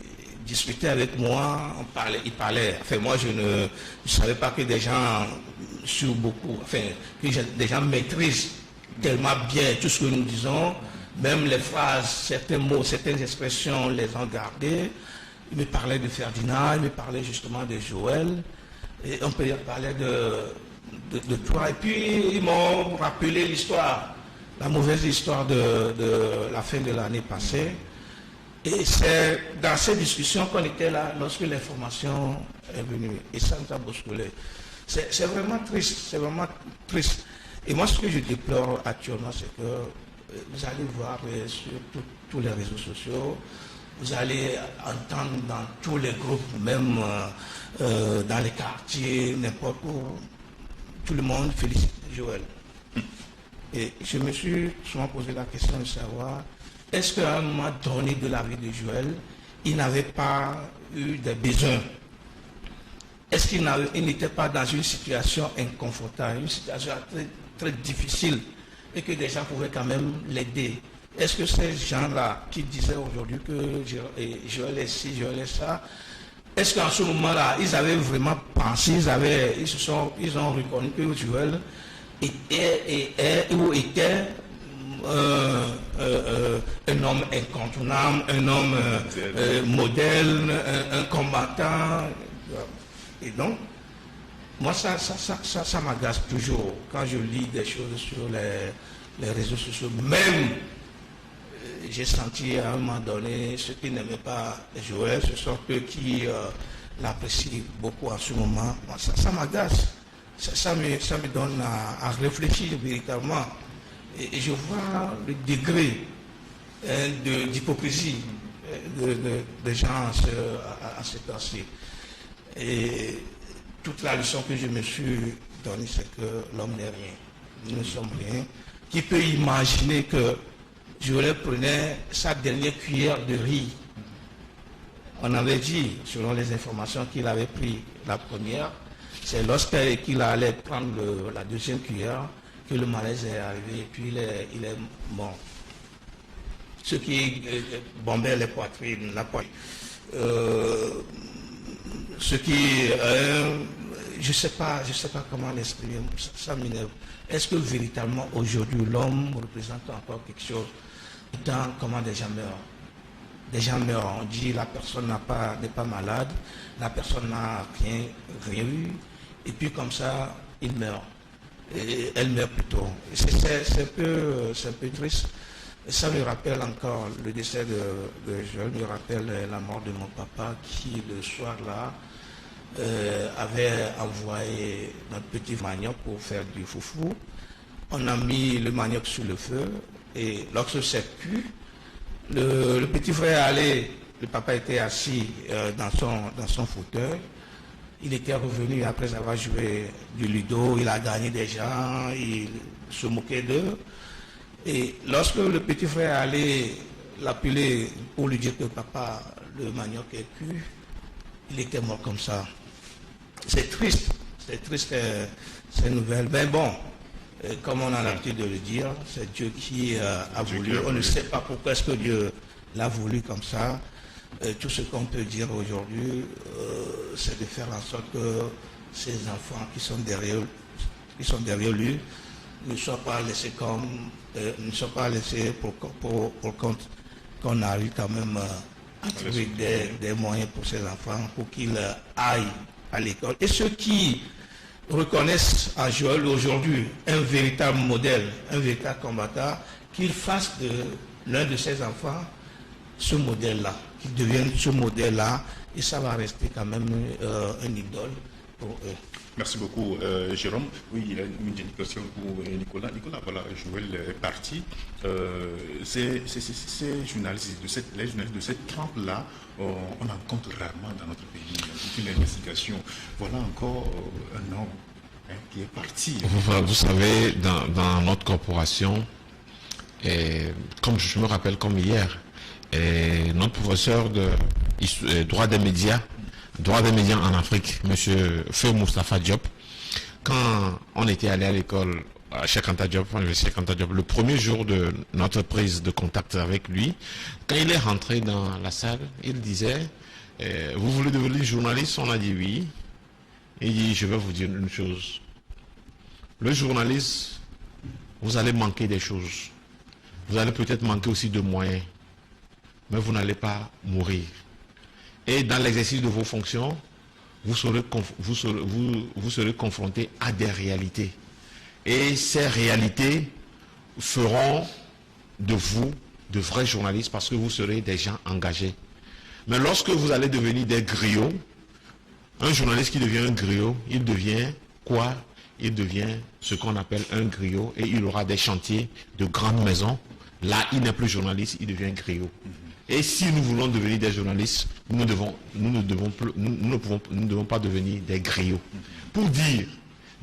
discutaient avec moi, ils parlaient. Enfin, moi, je ne savais pas que des gens suivent beaucoup, enfin, que des gens maîtrisent tellement bien tout ce que nous disons, même les phrases, certains mots, certaines expressions, les ont gardées. Il me parlait de Ferdinand, il me parlait justement de Joël, et on peut parler de toi. Et puis ils m'ont rappelé l'histoire, la mauvaise histoire de la fin de l'année passée. Et c'est dans ces discussions qu'on était là lorsque l'information est venue. Et ça nous a bousculé. C'est vraiment triste, c'est vraiment triste. Et moi, ce que je déplore actuellement, c'est que vous allez voir sur tous les réseaux sociaux, vous allez entendre dans tous les groupes, même dans les quartiers, n'importe où, tout le monde félicite Joël. Et je me suis souvent posé la question de savoir, est-ce qu'à un moment donné de la vie de Joël, il n'avait pas eu des besoins? Est-ce qu'il n'était pas dans une situation inconfortable, une situation très, très difficile, et que des gens pouvaient quand même l'aider? Est-ce que ces gens-là qui disaient aujourd'hui que Joël est ci, Joël est ça, est-ce qu'en ce moment-là, ils avaient vraiment pensé, ils ont reconnu que Joël était un homme incontournable, un homme modèle, un combattant? Et donc, moi, ça m'agace toujours quand je lis des choses sur les réseaux sociaux. Même, j'ai senti à un moment donné, ceux qui n'aimaient pas Joël, ce sont ceux qui l'apprécient beaucoup en ce moment. Moi, ça m'agace. Ça me donne à réfléchir véritablement. Et je vois le degré d'hypocrisie des gens à ce temps-ci. Et toute la leçon que je me suis donnée, c'est que l'homme n'est rien. Nous ne sommes rien. Qui peut imaginer que Joël prenait sa dernière cuillère de riz? On avait dit, selon les informations, qu'il avait pris la première. C'est lorsqu'il allait prendre la deuxième cuillère que le malaise est arrivé et puis il est mort. Ce qui bombait les poitrines, la poitrine. Ce qui, je sais pas comment l'exprimer, ça m'énerve. Est-ce que véritablement aujourd'hui l'homme représente encore quelque chose? Pourtant, comment des gens meurent? Des gens meurent, on dit la personne n'est pas malade, la personne n'a rien eu, et puis comme ça, il meurt. Et elle meurt plutôt. C'est un peu triste. Ça me rappelle encore le décès de Joël, me rappelle la mort de mon papa qui, le soir-là, avait envoyé notre petit manioc pour faire du foufou. on a mis le manioc sur le feu et lorsque c'est cuit, le petit frère allait, le papa était assis dans son fauteuil. Il était revenu après avoir joué du ludo, il a gagné des gens, il se moquait d'eux. Et lorsque le petit frère allait l'appeler pour lui dire que papa, le manioc est cuit, il était mort comme ça. C'est triste ces nouvelles. Mais bon, comme on a l'habitude de le dire, c'est Dieu qui a voulu. On ne sait pas pourquoi est-ce que Dieu l'a voulu comme ça. Tout ce qu'on peut dire aujourd'hui, c'est de faire en sorte que ces enfants qui sont derrière lui ne soient pas laissés pour compte qu'on a eu quand même à trouver des moyens pour ces enfants pour qu'ils aillent à l'école. Et ceux qui reconnaissent à Joël aujourd'hui un véritable modèle, un véritable combattant, qu'ils fassent de l'un de ses enfants ce modèle-là, qu'ils deviennent ce modèle-là, et ça va rester quand même un idole pour eux. Merci beaucoup, Jérôme. Oui, il y a une question pour Nicolas. Nicolas, voilà, Joël est parti. Ces journalistes, les journalistes de cette trempe-là, on en compte rarement dans notre pays. Toute une investigation. Voilà encore un homme qui est parti. Vous savez, dans notre corporation, comme je me rappelle comme hier, notre professeur de droit des médias en Afrique, monsieur Feu Moustapha Diop, quand on était allé à l'école à Cheikh Anta Diop, le premier jour de notre prise de contact avec lui, quand il est rentré dans la salle, il disait vous voulez devenir journaliste? On a dit oui. Il dit je vais vous dire une chose. Le journaliste, vous allez manquer des choses. Vous allez peut-être manquer aussi de moyens. Mais vous n'allez pas mourir. Et dans l'exercice de vos fonctions, vous serez confronté à des réalités. Et ces réalités feront de vous de vrais journalistes parce que vous serez des gens engagés. Mais lorsque vous allez devenir des griots, un journaliste qui devient un griot, il devient quoi? Il devient ce qu'on appelle un griot et il aura des chantiers de grandes maisons. Là, il n'est plus journaliste, il devient griot. Et si nous voulons devenir des journalistes, nous ne devons pas devenir des griots. Pour dire,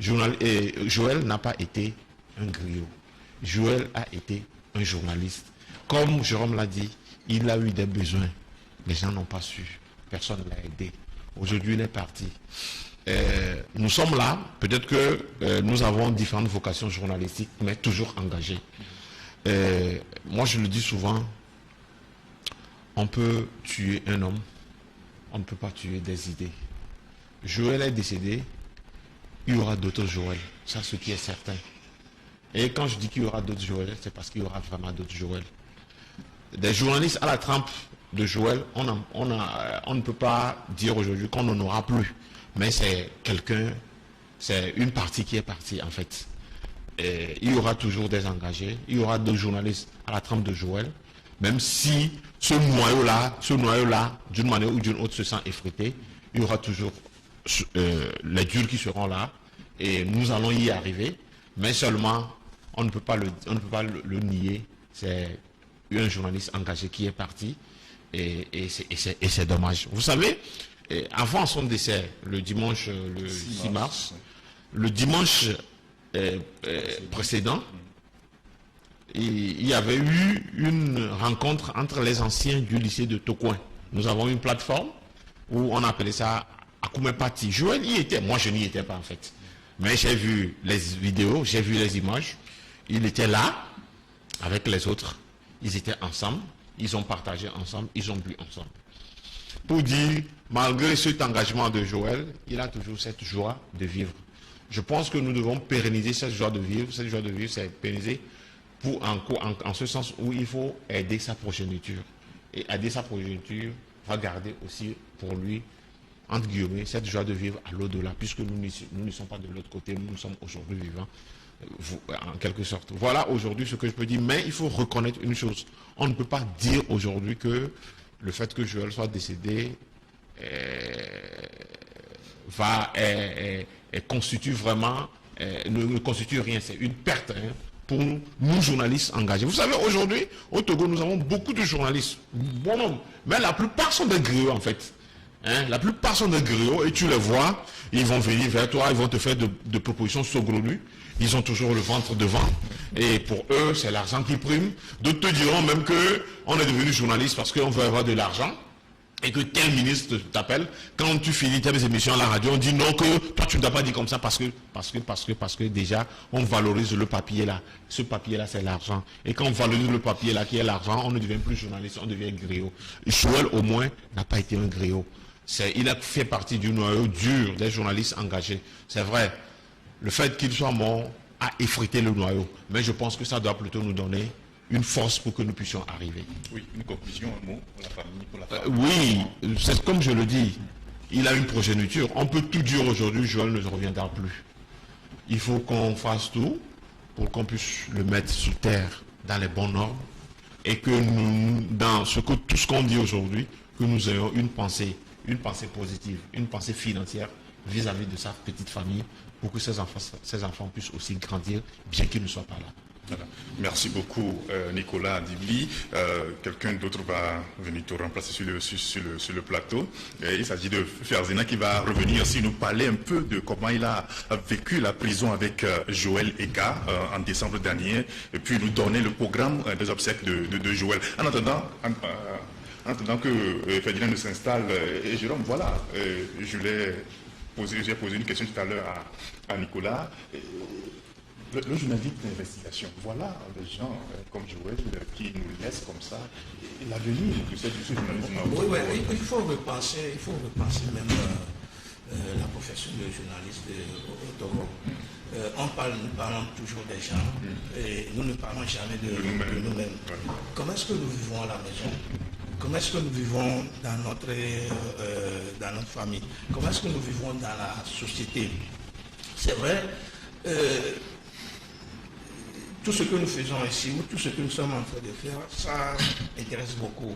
Joël n'a pas été un griot. Joël a été un journaliste. Comme Jérôme l'a dit, il a eu des besoins. Les gens n'ont pas su. Personne ne l'a aidé. Aujourd'hui, il est parti. Nous sommes là. Peut-être que nous avons différentes vocations journalistiques, mais toujours engagées. Moi, je le dis souvent, on peut tuer un homme, on ne peut pas tuer des idées. Joël est décédé, il y aura d'autres Joël, ça ce qui est certain. Et quand je dis qu'il y aura d'autres Joël, c'est parce qu'il y aura vraiment d'autres Joël. Des journalistes à la trempe de Joël, on ne peut pas dire aujourd'hui qu'on n'en aura plus. Mais c'est c'est une partie qui est partie en fait. Et il y aura toujours des engagés, il y aura d'autres journalistes à la trempe de Joël, même si ce noyau-là, d'une manière ou d'une autre, se sent effrité, il y aura toujours les durs qui seront là, et nous allons y arriver, mais seulement, on ne peut pas le nier, c'est un journaliste engagé qui est parti, et c'est dommage. Vous savez, avant son décès, le dimanche, le 6 mars, le dimanche précédent, il y avait eu une rencontre entre les anciens du lycée de Tokoin. Nous avons une plateforme où on appelait ça Akume Party. Joël y était, moi je n'y étais pas en fait. Mais j'ai vu les vidéos, j'ai vu les images. Il était là avec les autres. Ils étaient ensemble, ils ont partagé ensemble, ils ont bu ensemble. Pour dire, malgré cet engagement de Joël, il a toujours cette joie de vivre. Je pense que nous devons pérenniser cette joie de vivre. Cette joie de vivre, c'est pérenniser en ce sens où il faut aider sa progéniture. Et aider sa progéniture va garder aussi pour lui, entre guillemets, cette joie de vivre à l'au-delà, puisque nous ne sommes pas de l'autre côté, nous sommes aujourd'hui vivants, en quelque sorte. Voilà aujourd'hui ce que je peux dire, mais il faut reconnaître une chose. On ne peut pas dire aujourd'hui que le fait que Joël soit décédé constitue vraiment ne constitue rien, c'est une perte pour nous journalistes engagés. Vous savez, aujourd'hui, au Togo, nous avons beaucoup de journalistes, bon nombre, mais la plupart sont des griots en fait. La plupart sont des griots et tu les vois, ils vont venir vers toi, ils vont te faire de propositions saugrenues. Ils ont toujours le ventre devant et pour eux, c'est l'argent qui prime. D'autres te diront même que on est devenu journaliste parce qu'on veut avoir de l'argent et que tel ministre t'appelle. Quand tu finis tes émissions à la radio, on dit non, que toi tu ne t'as pas dit comme ça parce que déjà on valorise le papier là. Ce papier là, c'est l'argent. Et quand on valorise le papier là qui est l'argent, on ne devient plus journaliste, on devient griot. Joël au moins n'a pas été un griot. Il a fait partie du noyau dur des journalistes engagés. C'est vrai, le fait qu'il soit mort a effrité le noyau. Mais je pense que ça doit plutôt nous donner une force pour que nous puissions arriver. Oui, une conclusion, un mot pour la famille, pour la famille. Oui, c'est comme je le dis, il a une progéniture. On peut tout dire aujourd'hui, Joël ne reviendra plus. Il faut qu'on fasse tout pour qu'on puisse le mettre sous terre dans les bons normes et que nous, dans tout ce qu'on dit aujourd'hui, que nous ayons une pensée positive, une pensée financière vis-à-vis de sa petite famille pour que ces enfants puissent aussi grandir bien qu'ils ne soient pas là. Voilà. Merci beaucoup Nicolas Dibli. Quelqu'un d'autre va venir te remplacer sur le plateau. Il s'agit de Ferzina qui va revenir aussi nous parler un peu de comment il a vécu la prison avec Joël Ega en décembre dernier et puis nous donner le programme des obsèques de Joël. En attendant que Ferdinand ne s'installe, et Jérôme, voilà, j'ai posé une question tout à l'heure à Nicolas. Le journaliste d'investigation, voilà les gens comme Joël qui nous laissent comme ça l'avenir de ce journalisme. Oui, il faut repenser même la profession de journaliste au Togo. Nous parlons toujours des gens et nous ne parlons jamais de nous-mêmes. Comment est-ce que nous vivons à la maison? Comment est-ce que nous vivons dans notre famille? Comment est-ce que nous vivons dans la société? C'est vrai, tout ce que nous faisons ici, ou tout ce que nous sommes en train de faire, ça intéresse beaucoup.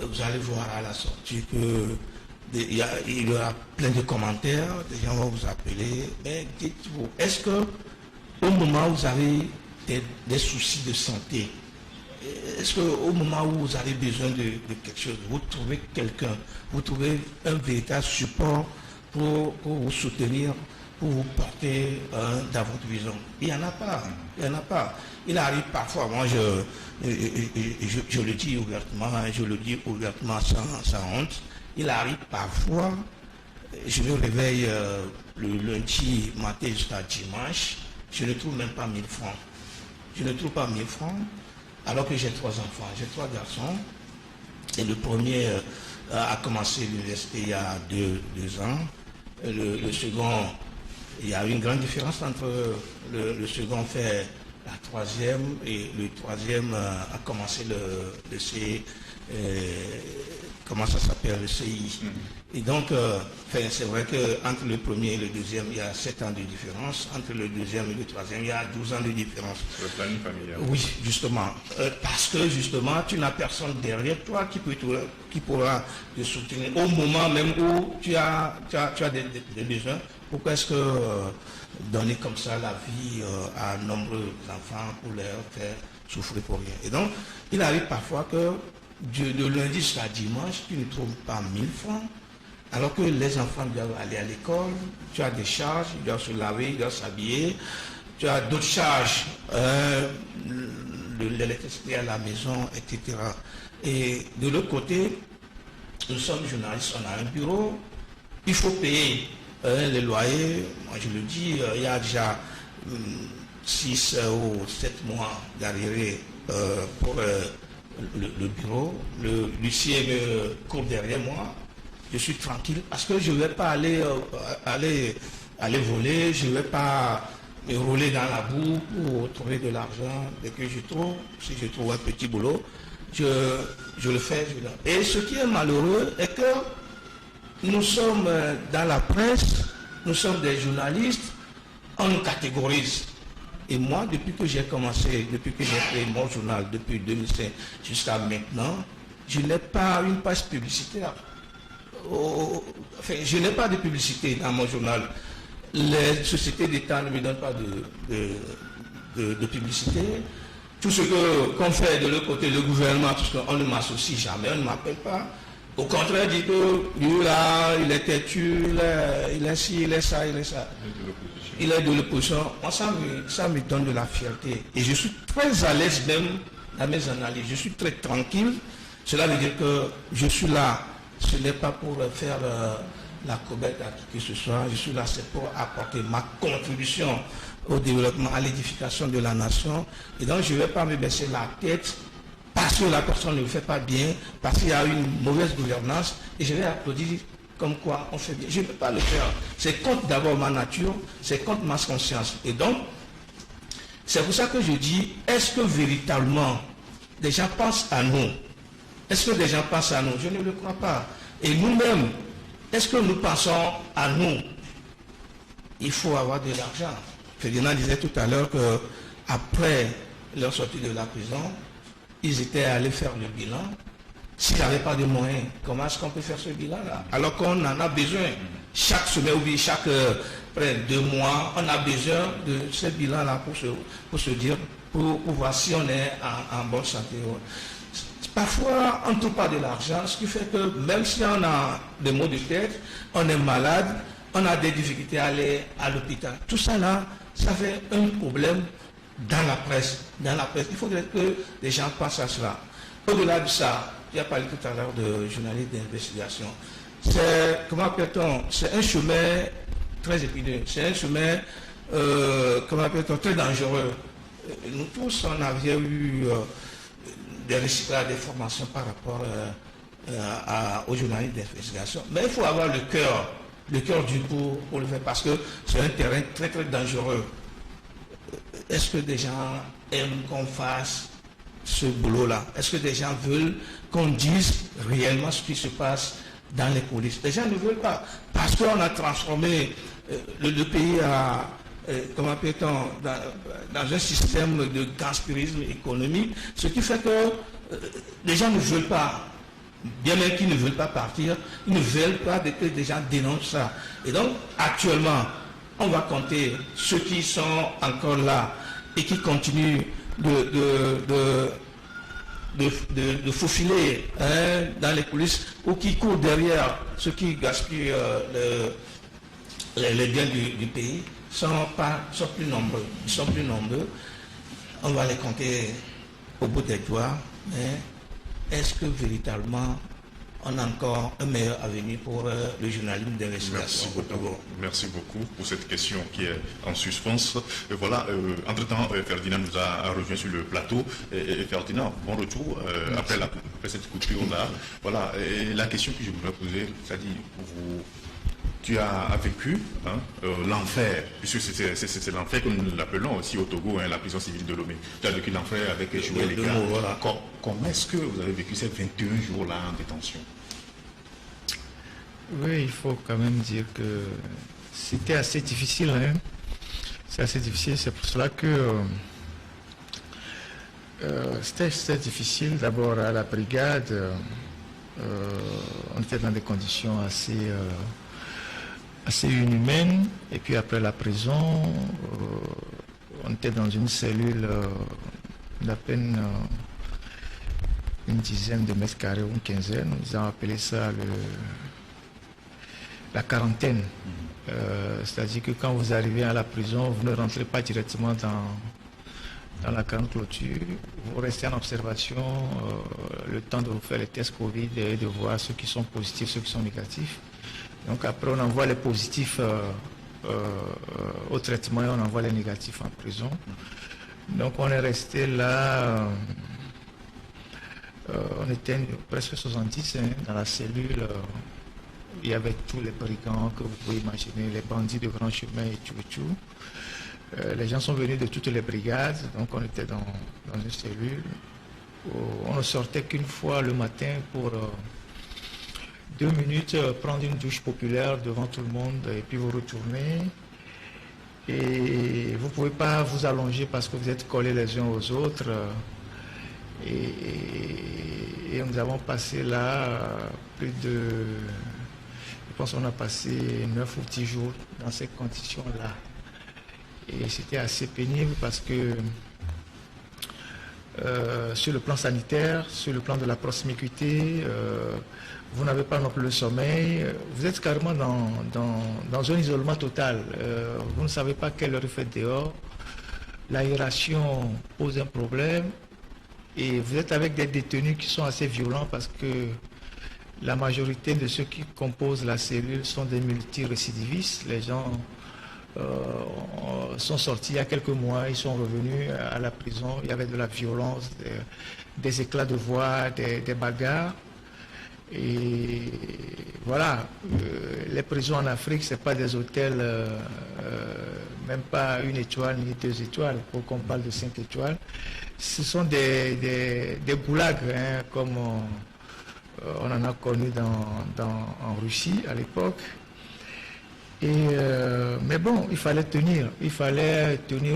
Vous allez voir à la sortie qu'il y aura plein de commentaires, des gens vont vous appeler, mais dites-vous, est-ce que au moment où vous avez des soucis de santé, est-ce qu'au moment où vous avez besoin de quelque chose, vous trouvez quelqu'un, vous trouvez un véritable support pour vous soutenir, pour vous porter dans votre vision? Il n'y en a pas. Il arrive parfois, moi je le dis ouvertement sans honte, il arrive parfois, je me réveille le lundi matin jusqu'à dimanche, je ne trouve même pas 1000 francs. Je ne trouve pas 1000 francs. Alors que j'ai 3 enfants, j'ai 3 garçons, et le premier a commencé l'université il y a 2 ans, le second, il y a une grande différence entre le second fait la 3e et le 3e a commencé le CI. Comment ça s'appelle, le CI. Et donc, c'est vrai qu'entre le premier et le deuxième, il y a 7 ans de différence. Entre le deuxième et le troisième, il y a 12 ans de différence. Le planning familial. Oui, justement. Parce que, justement, tu n'as personne derrière toi qui pourra te soutenir au moment même où tu as des besoins. Pourquoi est-ce que donner comme ça la vie à nombreux enfants pour leur faire souffrir pour rien? Et donc, il arrive parfois que de lundi jusqu'à dimanche, tu ne trouves pas 1000 francs, alors que les enfants doivent aller à l'école, tu as des charges, ils doivent se laver, ils doivent s'habiller, tu as d'autres charges, l'électricité à la maison, etc. Et de l'autre côté, nous sommes journalistes, on a un bureau, il faut payer les loyers. Moi je le dis, il y a déjà 6 ou 7 mois d'arrivée pour le bureau. L'huissier me court derrière moi. Je suis tranquille parce que je ne vais pas aller voler, je ne vais pas me rouler dans la boue pour trouver de l'argent. Dès que si je trouve un petit boulot, je le fais. Et ce qui est malheureux est que nous sommes dans la presse, nous sommes des journalistes, on nous catégorise. Et moi, depuis que j'ai créé mon journal, depuis 2005 jusqu'à maintenant, je n'ai pas une page publicitaire. Enfin, je n'ai pas de publicité dans mon journal. les sociétés d'État ne me donnent pas de publicité. Tout ce qu'on fait de l'autre côté, le gouvernement, tout ce qu'on ne m'associe jamais, on ne m'appelle pas. Au contraire, dit que lui là, il est têtu, il est ci, il est ça, il est ça. Il est de l'opposition. Moi, ça me donne de la fierté. Et je suis très à l'aise même dans mes analyses. Je suis très tranquille. Cela veut dire que je suis là. Ce n'est pas pour faire la cobette à qui que ce soit. Je suis là, c'est pour apporter ma contribution au développement, à l'édification de la nation. Et donc, je ne vais pas me baisser la tête parce que la personne ne le fait pas bien, parce qu'il y a une mauvaise gouvernance, et je vais applaudir comme quoi on fait bien. Je ne peux pas le faire. C'est contre d'abord ma nature, c'est contre ma conscience. Et donc, c'est pour ça que je dis, est-ce que véritablement des gens pensent à nous? Est-ce que des gens pensent à nous? Je ne le crois pas. Et nous-mêmes, est-ce que nous pensons à nous? Il faut avoir de l'argent. Ferdinand disait tout à l'heure qu'après leur sortie de la prison, ils étaient allés faire le bilan. S'ils n'avaient pas de moyens, comment est-ce qu'on peut faire ce bilan-là? Alors qu'on en a besoin. Chaque semaine ou bien chaque près 2 mois, on a besoin de ce bilan-là pour se dire, pour voir si on est en bonne santé. Parfois, on ne trouve pas de l'argent, ce qui fait que même si on a des maux de tête, on est malade, on a des difficultés à aller à l'hôpital. Tout ça là, ça fait un problème dans la presse. Dans la presse, il faudrait que les gens pensent à cela. Au-delà de ça, il a parlé tout à l'heure de journalistes d'investigation. C'est, comment appelle-t-on, c'est un chemin très épineux. C'est un chemin, comment appelle-t-on, très dangereux. Nous tous, on avait eu des recyclages, des formations par rapport aux journalistes d'investigation. Mais il faut avoir le cœur du pour le faire, parce que c'est un terrain très très dangereux. Est-ce que des gens aiment qu'on fasse ce boulot-là? Est-ce que des gens veulent qu'on dise réellement ce qui se passe dans les coulisses? Les gens ne veulent pas, parce qu'on a transformé le pays comment peut-on, dans un système de gaspillisme économique, ce qui fait que les gens ne veulent pas, bien même qu'ils ne veulent pas partir, ils ne veulent pas que des gens dénoncent ça. Et donc, actuellement, on va compter ceux qui sont encore là et qui continuent de faufiler dans les coulisses, ou qui courent derrière ceux qui gaspillent les biens du pays, sont plus nombreux. Ils sont plus nombreux. On va les compter au bout des doigts. Mais est-ce que véritablement on a encore un meilleur avenir pour le journalisme d'investigation? Merci beaucoup pour cette question qui est en suspens. Et voilà, entre-temps, Ferdinand nous a rejoint sur le plateau. Et Ferdinand, bon retour après cette coupure-là. Voilà, et la question que je voudrais poser, c'est-à-dire, tu as vécu l'enfer, puisque c'est l'enfer que nous l'appelons aussi au Togo, la prison civile de Lomé. Tu as vécu l'enfer avec Joël Lega. Voilà. Comment est-ce que vous avez vécu ces 21 jours-là en détention? Oui, il faut quand même dire que c'était assez difficile. C'est assez difficile, c'est pour cela que c'était difficile. D'abord à la brigade, on était dans des conditions assez inhumaine, et puis après la prison, on était dans une cellule d'à peine une dizaine de mètres carrés ou une quinzaine. Ils ont appelé ça la quarantaine. C'est-à-dire que quand vous arrivez à la prison, vous ne rentrez pas directement dans la grande clôture, vous restez en observation le temps de vous faire les tests Covid et de voir ceux qui sont positifs, ceux qui sont négatifs. Donc après, on envoie les positifs au traitement et on envoie les négatifs en prison. Donc on est resté là, on était presque 70 dans la cellule. Il y avait tous les brigands que vous pouvez imaginer, les bandits de grand chemin et tout. Les gens sont venus de toutes les brigades, donc on était dans une cellule. On ne sortait qu'une fois le matin pour 2 minutes, prendre une douche populaire devant tout le monde et puis vous retournez. Et vous ne pouvez pas vous allonger parce que vous êtes collés les uns aux autres. Et nous avons passé là plus de pense qu'on a passé 9 ou 10 jours dans ces conditions-là. Et c'était assez pénible parce que sur le plan sanitaire, sur le plan de la proximité, vous n'avez pas non plus le sommeil. Vous êtes carrément dans un isolement total. Vous ne savez pas quelle heure il fait dehors. L'aération pose un problème. Et vous êtes avec des détenus qui sont assez violents parce que la majorité de ceux qui composent la cellule sont des multirécidivistes. Les gens sont sortis il y a quelques mois, ils sont revenus à la prison. Il y avait de la violence, des éclats de voix, des bagarres. Et voilà, les prisons en Afrique, ce n'est pas des hôtels, même pas 1 étoile ni 2 étoiles, pour qu'on parle de 5 étoiles. Ce sont des goulags, hein, comme on en a connu en Russie à l'époque. Mais bon, il fallait tenir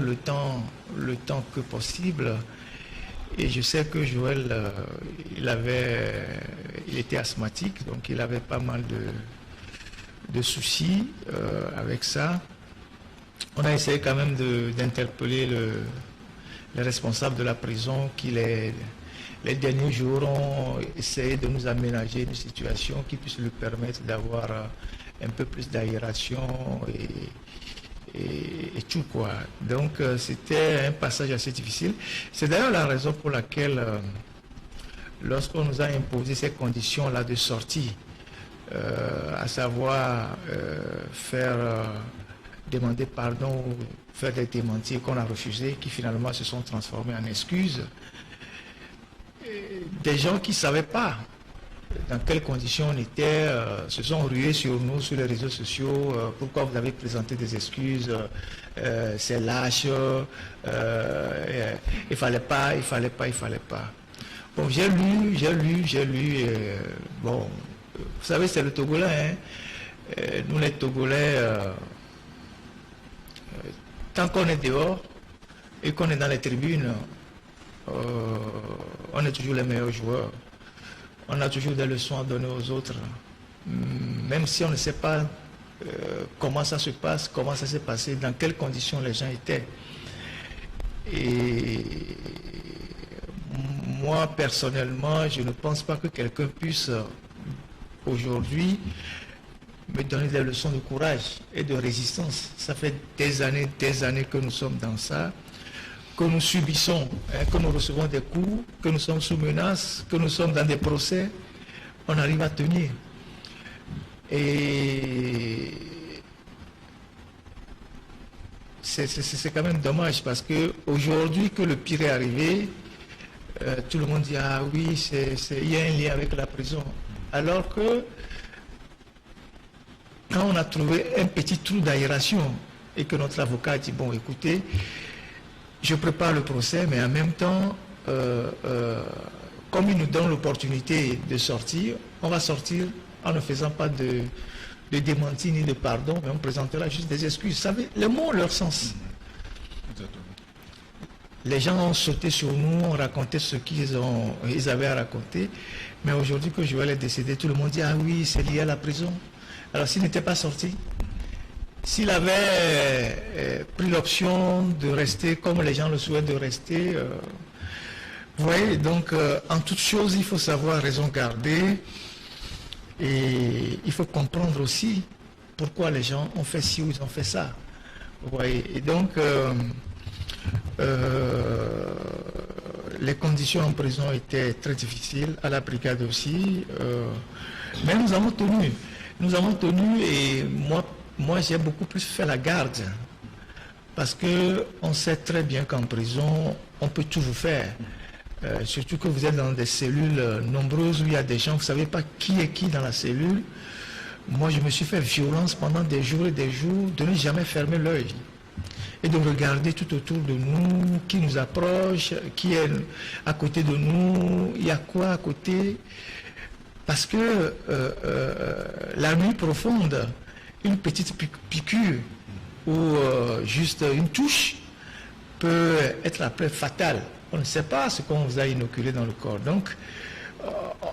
le temps que possible. Et je sais que Joël, il était asthmatique, donc il avait pas mal de soucis avec ça. On a essayé quand même d'interpeller les responsables de la prison qui, les derniers jours, ont essayé de nous aménager une situation qui puisse lui permettre d'avoir un peu plus d'aération et tout quoi. Donc c'était un passage assez difficile. C'est d'ailleurs la raison pour laquelle lorsqu'on nous a imposé ces conditions-là de sortie, à savoir demander pardon, ou faire des démentis qu'on a refusés, qui finalement se sont transformés en excuses, des gens qui ne savaient pas dans quelles conditions on était, se sont rués sur nous, sur les réseaux sociaux. Pourquoi vous avez présenté des excuses, c'est lâche, il fallait pas. Bon, j'ai lu, bon, vous savez, c'est le Togolais, hein. Nous les Togolais, tant qu'on est dehors et qu'on est dans les tribunes, on est toujours les meilleurs joueurs. On a toujours des leçons à donner aux autres, même si on ne sait pas comment ça se passe, comment ça s'est passé, dans quelles conditions les gens étaient. Et moi, personnellement, je ne pense pas que quelqu'un puisse aujourd'hui me donner des leçons de courage et de résistance. Ça fait des années que nous sommes dans ça, que nous subissons, hein, que nous recevons des coups, que nous sommes sous menace, que nous sommes dans des procès, on arrive à tenir. Et c'est quand même dommage parce que aujourd'hui que le pire est arrivé, tout le monde dit ah oui, il y a un lien avec la prison. Alors que quand on a trouvé un petit trou d'aération et que notre avocat a dit bon écoutez, je prépare le procès, mais en même temps, comme il nous donne l'opportunité de sortir, on va sortir en ne faisant pas de démenti ni de pardon, mais on présentera juste des excuses. Vous savez, les mots ont leur sens. Les gens ont sauté sur nous, ont raconté ce qu'ils avaient à raconter, mais aujourd'hui que Joël est décédé, tout le monde dit ah oui, c'est lié à la prison. Alors s'il n'était pas sorti, s'il avait pris l'option de rester comme les gens le souhaitent de rester, vous voyez, donc en toute chose, il faut savoir raison garder et il faut comprendre aussi pourquoi les gens ont fait ci ou ils ont fait ça. Vous voyez, et donc les conditions en prison étaient très difficiles, à la brigade aussi, mais nous avons tenu et moi, j'ai beaucoup plus fait la garde parce qu'on sait très bien qu'en prison, on peut tout vous faire. Surtout que vous êtes dans des cellules nombreuses où il y a des gens, vous ne savez pas qui est qui dans la cellule. Moi, je me suis fait violence pendant des jours et des jours de ne jamais fermer l'œil et de regarder tout autour de nous, qui nous approche, qui est à côté de nous, il y a quoi à côté. Parce que la nuit profonde, une petite piqûre ou juste une touche peut être après fatale. On ne sait pas ce qu'on vous a inoculé dans le corps. Donc,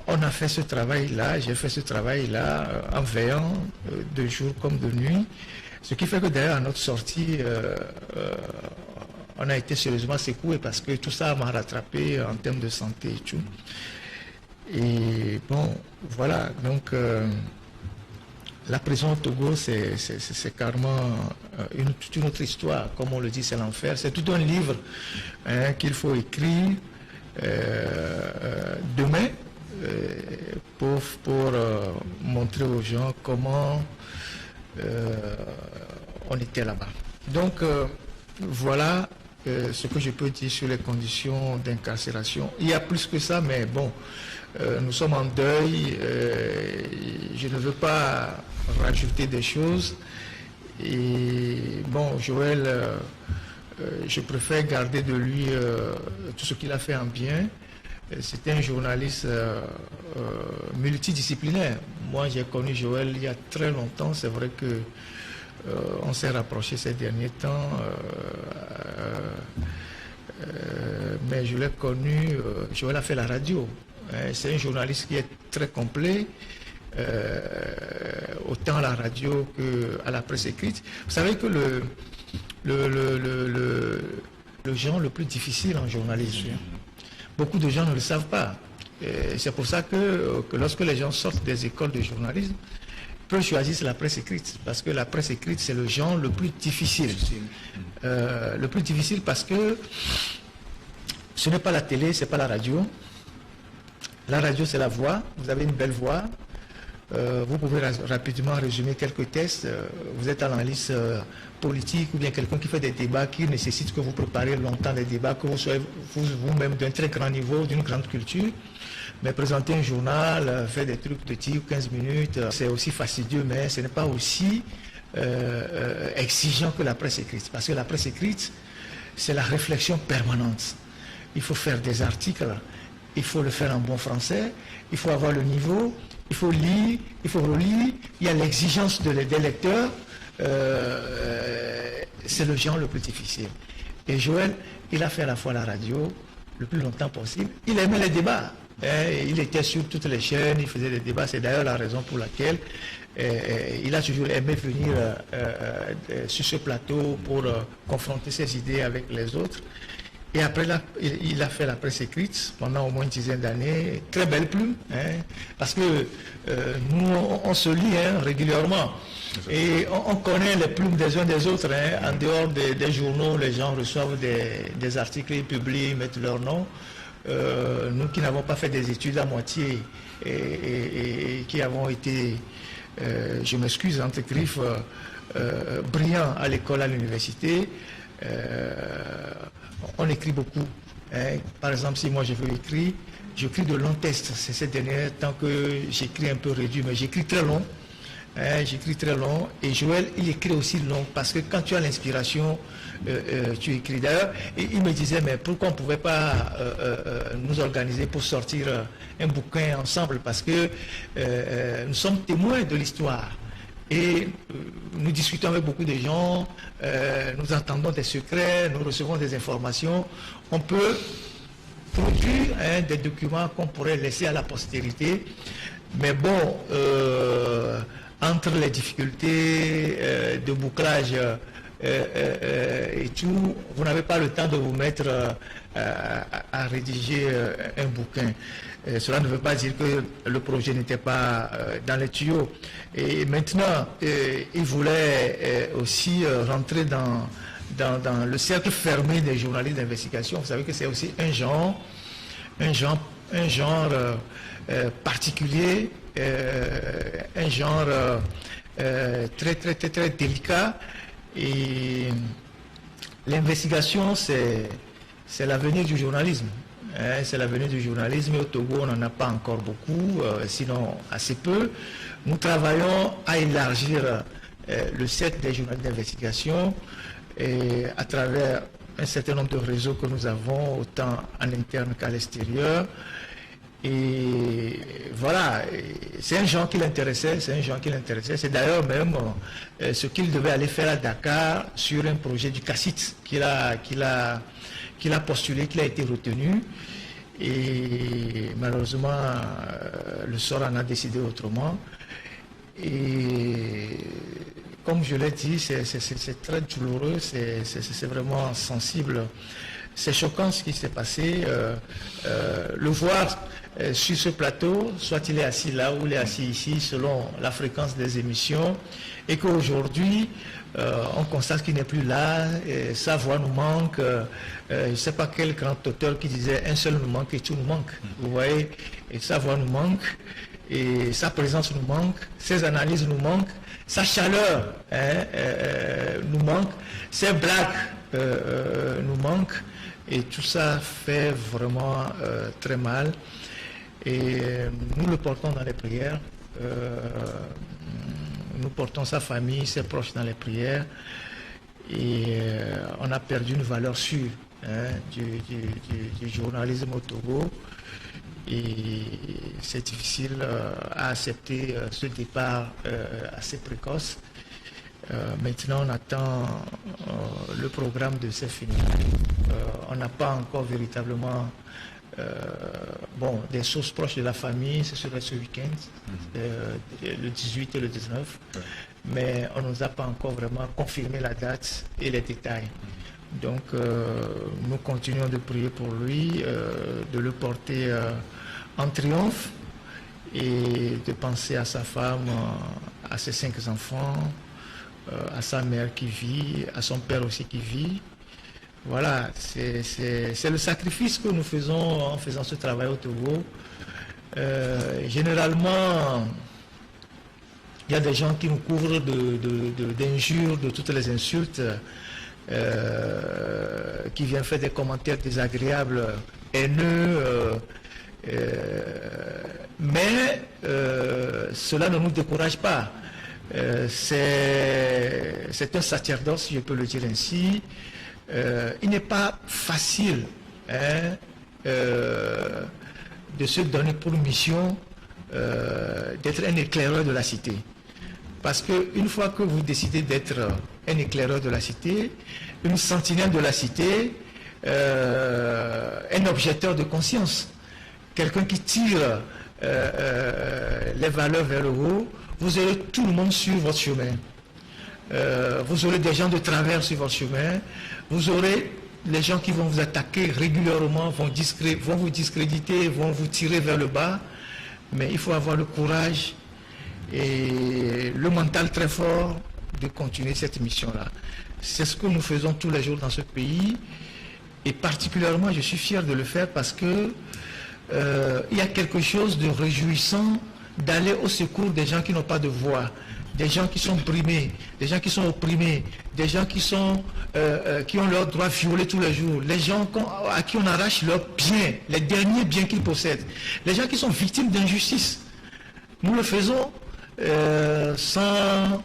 on a fait ce travail-là, j'ai fait ce travail-là en veillant de jour comme de nuit. Ce qui fait que d'ailleurs à notre sortie, on a été sérieusement secoué parce que tout ça m'a rattrapé en termes de santé et tout. Et bon, voilà, donc la prison au Togo, c'est carrément toute une autre histoire. Comme on le dit, c'est l'enfer. C'est tout un livre qu'il faut écrire demain pour montrer aux gens comment on était là-bas. Donc, voilà ce que je peux dire sur les conditions d'incarcération. Il y a plus que ça, mais bon, nous sommes en deuil. Je ne veux pas rajouter des choses. Et bon, Joël, je préfère garder de lui tout ce qu'il a fait en bien. C'était un journaliste multidisciplinaire. Moi, j'ai connu Joël il y a très longtemps. C'est vrai que on s'est rapproché ces derniers temps. Mais je l'ai connu, Joël a fait la radio. C'est un journaliste qui est très complet, autant à la radio qu'à la presse écrite. Vous savez que le genre le plus difficile en journalisme, beaucoup de gens ne le savent pas. C'est pour ça que lorsque les gens sortent des écoles de journalisme, peu choisissent la presse écrite, parce que la presse écrite, c'est le genre le plus difficile. Le plus difficile parce que ce n'est pas la télé, c'est pas la radio. La radio, c'est la voix. Vous avez une belle voix. Vous pouvez rapidement résumer quelques tests. Vous êtes analyste politique ou bien quelqu'un qui fait des débats qui nécessitent que vous préparez longtemps des débats, que vous soyez vous-même d'un très grand niveau, d'une grande culture. Mais présenter un journal, faire des trucs de 10 ou 15 minutes, c'est aussi fastidieux, mais ce n'est pas aussi exigeant que la presse écrite. Parce que la presse écrite, c'est la réflexion permanente. Il faut faire des articles, il faut le faire en bon français, il faut avoir le niveau, il faut lire, il faut relire, il y a l'exigence des lecteurs, c'est le genre le plus difficile. Et Joël, il a fait à la fois la radio le plus longtemps possible, il aimait les débats, il était sur toutes les chaînes, il faisait des débats, c'est d'ailleurs la raison pour laquelle il a toujours aimé venir sur ce plateau pour confronter ses idées avec les autres. Et après, là, il a fait la presse écrite pendant au moins une dizaine d'années. Très belle plume, parce que nous, on se lit régulièrement. Et on connaît les plumes des uns des autres. En dehors des journaux, les gens reçoivent des articles, ils publient, ils mettent leur nom. Nous qui n'avons pas fait des études à moitié et qui avons été, je m'excuse, entre griffes, brillants à l'école, à l'université, on écrit beaucoup. Par exemple, si moi je veux écrire, j'écris de longs textes. C'est ces derniers temps que j'écris un peu réduit, mais j'écris très long. J'écris très long. Et Joël, il écrit aussi long, parce que quand tu as l'inspiration, tu écris. D'ailleurs, il me disait, mais pourquoi on ne pouvait pas nous organiser pour sortir un bouquin ensemble, parce que nous sommes témoins de l'histoire. Et nous discutons avec beaucoup de gens, nous entendons des secrets, nous recevons des informations. On peut produire des documents qu'on pourrait laisser à la postérité. Mais bon, entre les difficultés de bouclage et tout, vous n'avez pas le temps de vous mettre à rédiger un bouquin. Cela ne veut pas dire que le projet n'était pas dans les tuyaux. Et maintenant, il voulait aussi rentrer dans le cercle fermé des journalistes d'investigation. Vous savez que c'est aussi un genre particulier, un genre très délicat. Et l'investigation, c'est l'avenir du journalisme. C'est l'avenir du journalisme. Au Togo, on n'en a pas encore beaucoup, sinon assez peu. Nous travaillons à élargir le cercle des journalistes d'investigation à travers un certain nombre de réseaux que nous avons, autant en interne qu'à l'extérieur. Et voilà, c'est un genre qui l'intéressait, c'est d'ailleurs même ce qu'il devait aller faire à Dakar sur un projet du CACIT qu'il a postulé, qu'il a été retenu. Et malheureusement, le sort en a décidé autrement. Et comme je l'ai dit, c'est très douloureux, c'est vraiment sensible. C'est choquant ce qui s'est passé. Le voir sur ce plateau, soit il est assis là ou il est assis ici, selon la fréquence des émissions, et qu'aujourd'hui, on constate qu'il n'est plus là, et sa voix nous manque. Je ne sais pas quel grand auteur qui disait un seul nous manque et tout nous manque. Vous voyez, et sa voix nous manque, et sa présence nous manque, ses analyses nous manquent, sa chaleur nous manque, ses blagues nous manquent, et tout ça fait vraiment très mal. Et nous le portons dans les prières. Nous portons sa famille, ses proches dans les prières. Et on a perdu une valeur sûre du journalisme au Togo. Et c'est difficile à accepter ce départ assez précoce. Maintenant, on attend le programme de ces funérailles. On n'a pas encore véritablement des sources proches de la famille, ce serait ce week-end, le 18 et le 19, mais on ne nous a pas encore vraiment confirmé la date et les détails. Donc nous continuons de prier pour lui, de le porter en triomphe et de penser à sa femme, à ses 5 enfants, à sa mère qui vit, à son père aussi qui vit. Voilà, c'est le sacrifice que nous faisons en faisant ce travail au Togo. Généralement, il y a des gens qui nous couvrent d'injures, de toutes les insultes, qui viennent faire des commentaires désagréables, haineux, mais cela ne nous décourage pas. C'est un sacerdoce, si je peux le dire ainsi. Il n'est pas facile de se donner pour mission d'être un éclaireur de la cité. Parce qu'une fois que vous décidez d'être un éclaireur de la cité, une sentinelle de la cité, un objecteur de conscience, quelqu'un qui tire les valeurs vers le haut, vous aurez tout le monde sur votre chemin. Vous aurez des gens de travers sur votre chemin, vous aurez les gens qui vont vous attaquer régulièrement, vont vous discréditer, vont vous tirer vers le bas, mais il faut avoir le courage et le mental très fort de continuer cette mission-là. C'est ce que nous faisons tous les jours dans ce pays, et particulièrement je suis fier de le faire parce que il y a quelque chose de réjouissant d'aller au secours des gens qui n'ont pas de voix, des gens qui sont brimés, des gens qui sont opprimés, des gens qui ont leurs droits violés tous les jours, les gens à qui on arrache leurs biens, les derniers biens qu'ils possèdent, les gens qui sont victimes d'injustice. Nous le faisons sans,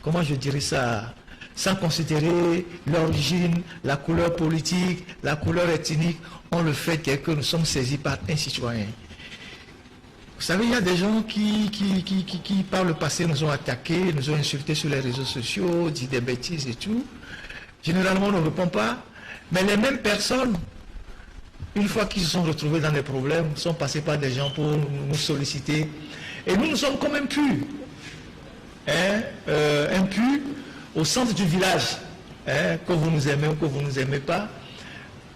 comment je dirais ça, sans considérer l'origine, la couleur politique, la couleur ethnique. On le fait dès que nous sommes saisis par un citoyen. Vous savez, il y a des gens qui par le passé nous ont attaqués, nous ont insultés sur les réseaux sociaux, dit des bêtises et tout. Généralement, on ne répond pas. Mais les mêmes personnes, une fois qu'ils se sont retrouvés dans des problèmes, sont passés par des gens pour nous solliciter. Et nous sommes comme impus. Impus au centre du village. Que vous nous aimez ou que vous ne nous aimez pas.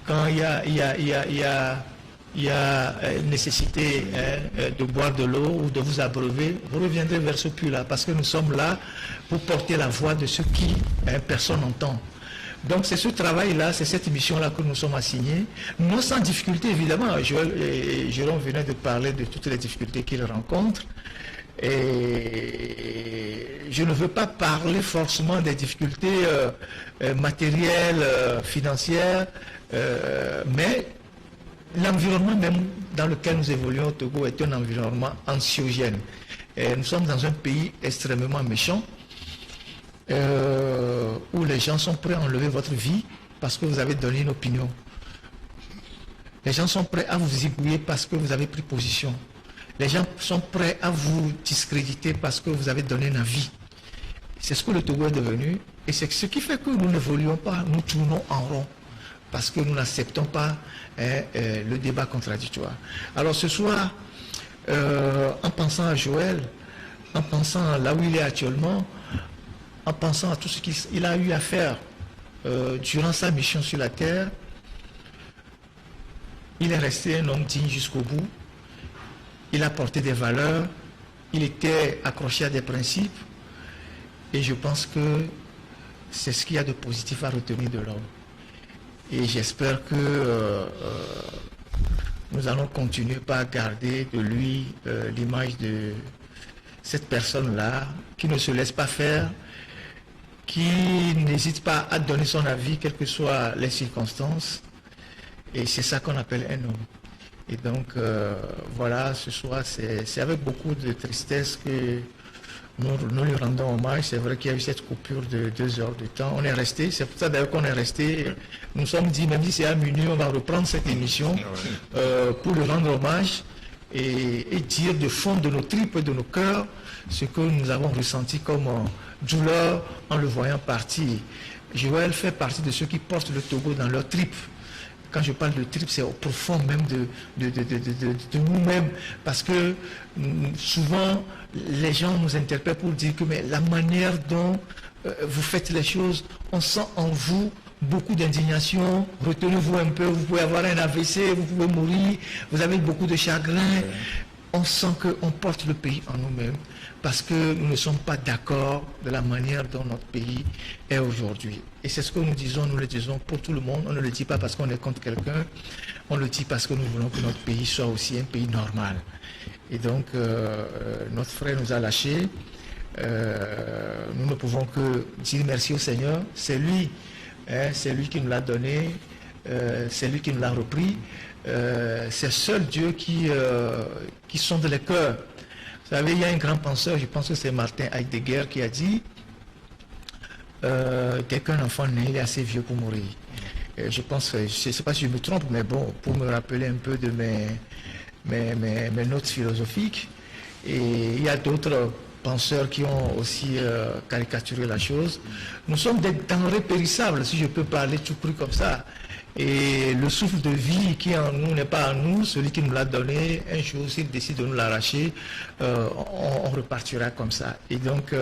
Quand il y a nécessité de boire de l'eau ou de vous abreuver, vous reviendrez vers ce puits-là, parce que nous sommes là pour porter la voix de ceux qui personne n'entend. Donc c'est ce travail-là, c'est cette mission-là que nous sommes assignés, non sans difficulté évidemment. Jérôme venait de parler de toutes les difficultés qu'il rencontre, et je ne veux pas parler forcément des difficultés matérielles, financières, mais l'environnement même dans lequel nous évoluons au Togo est un environnement anxiogène. Et nous sommes dans un pays extrêmement méchant, où les gens sont prêts à enlever votre vie parce que vous avez donné une opinion. Les gens sont prêts à vous zigouiller parce que vous avez pris position. Les gens sont prêts à vous discréditer parce que vous avez donné un avis. C'est ce que le Togo est devenu, et c'est ce qui fait que nous n'évoluons pas, nous tournons en rond. parce que nous n'acceptons pas le débat contradictoire. Alors ce soir, en pensant à Joël, en pensant là où il est actuellement, en pensant à tout ce qu'il a eu à faire durant sa mission sur la terre, il est resté un homme digne jusqu'au bout. Il a porté des valeurs, il était accroché à des principes, et je pense que c'est ce qu'il y a de positif à retenir de l'homme. Et j'espère que nous allons continuer par garder de lui l'image de cette personne-là, qui ne se laisse pas faire, qui n'hésite pas à donner son avis, quelles que soient les circonstances. Et c'est ça qu'on appelle un homme. Et donc, voilà, ce soir, c'est avec beaucoup de tristesse que nous lui rendons hommage. C'est vrai qu'il y a eu cette coupure de 2 heures de temps. On est resté, c'est pour ça d'ailleurs qu'on est resté. Nous sommes dit, même si c'est à minuit, on va reprendre cette émission pour lui rendre hommage et dire de fond de nos tripes et de nos cœurs ce que nous avons ressenti comme douleur en le voyant partir. Joël fait partie de ceux qui portent le Togo dans leurs tripes. Quand je parle de tripes, c'est au profond même de nous-mêmes, parce que souvent les gens nous interpellent pour dire que mais la manière dont vous faites les choses, on sent en vous beaucoup d'indignation, retenez-vous un peu, vous pouvez avoir un AVC, vous pouvez mourir, vous avez beaucoup de chagrin. On sent qu'on porte le pays en nous-mêmes parce que nous ne sommes pas d'accord de la manière dont notre pays est aujourd'hui. Et c'est ce que nous le disons pour tout le monde. On ne le dit pas parce qu'on est contre quelqu'un, on le dit parce que nous voulons que notre pays soit aussi un pays normal. Et donc, notre frère nous a lâchés. Nous ne pouvons que dire merci au Seigneur. C'est lui qui nous l'a donné, c'est lui qui nous l'a repris. C'est seul Dieu qui sonde les cœurs. Vous savez, il y a un grand penseur, je pense que c'est Martin Heidegger qui a dit dès qu'un enfant naît, il est assez vieux pour mourir. Je pense, je ne sais pas si je me trompe, mais bon, pour me rappeler un peu de mes notes philosophiques. Et il y a d'autres penseurs qui ont aussi caricaturé la chose. Nous sommes des denrées périssables, si je peux parler tout cru comme ça. Et le souffle de vie qui est en nous n'est pas en nous, celui qui nous l'a donné, un jour s'il décide de nous l'arracher, on repartira comme ça. Et donc,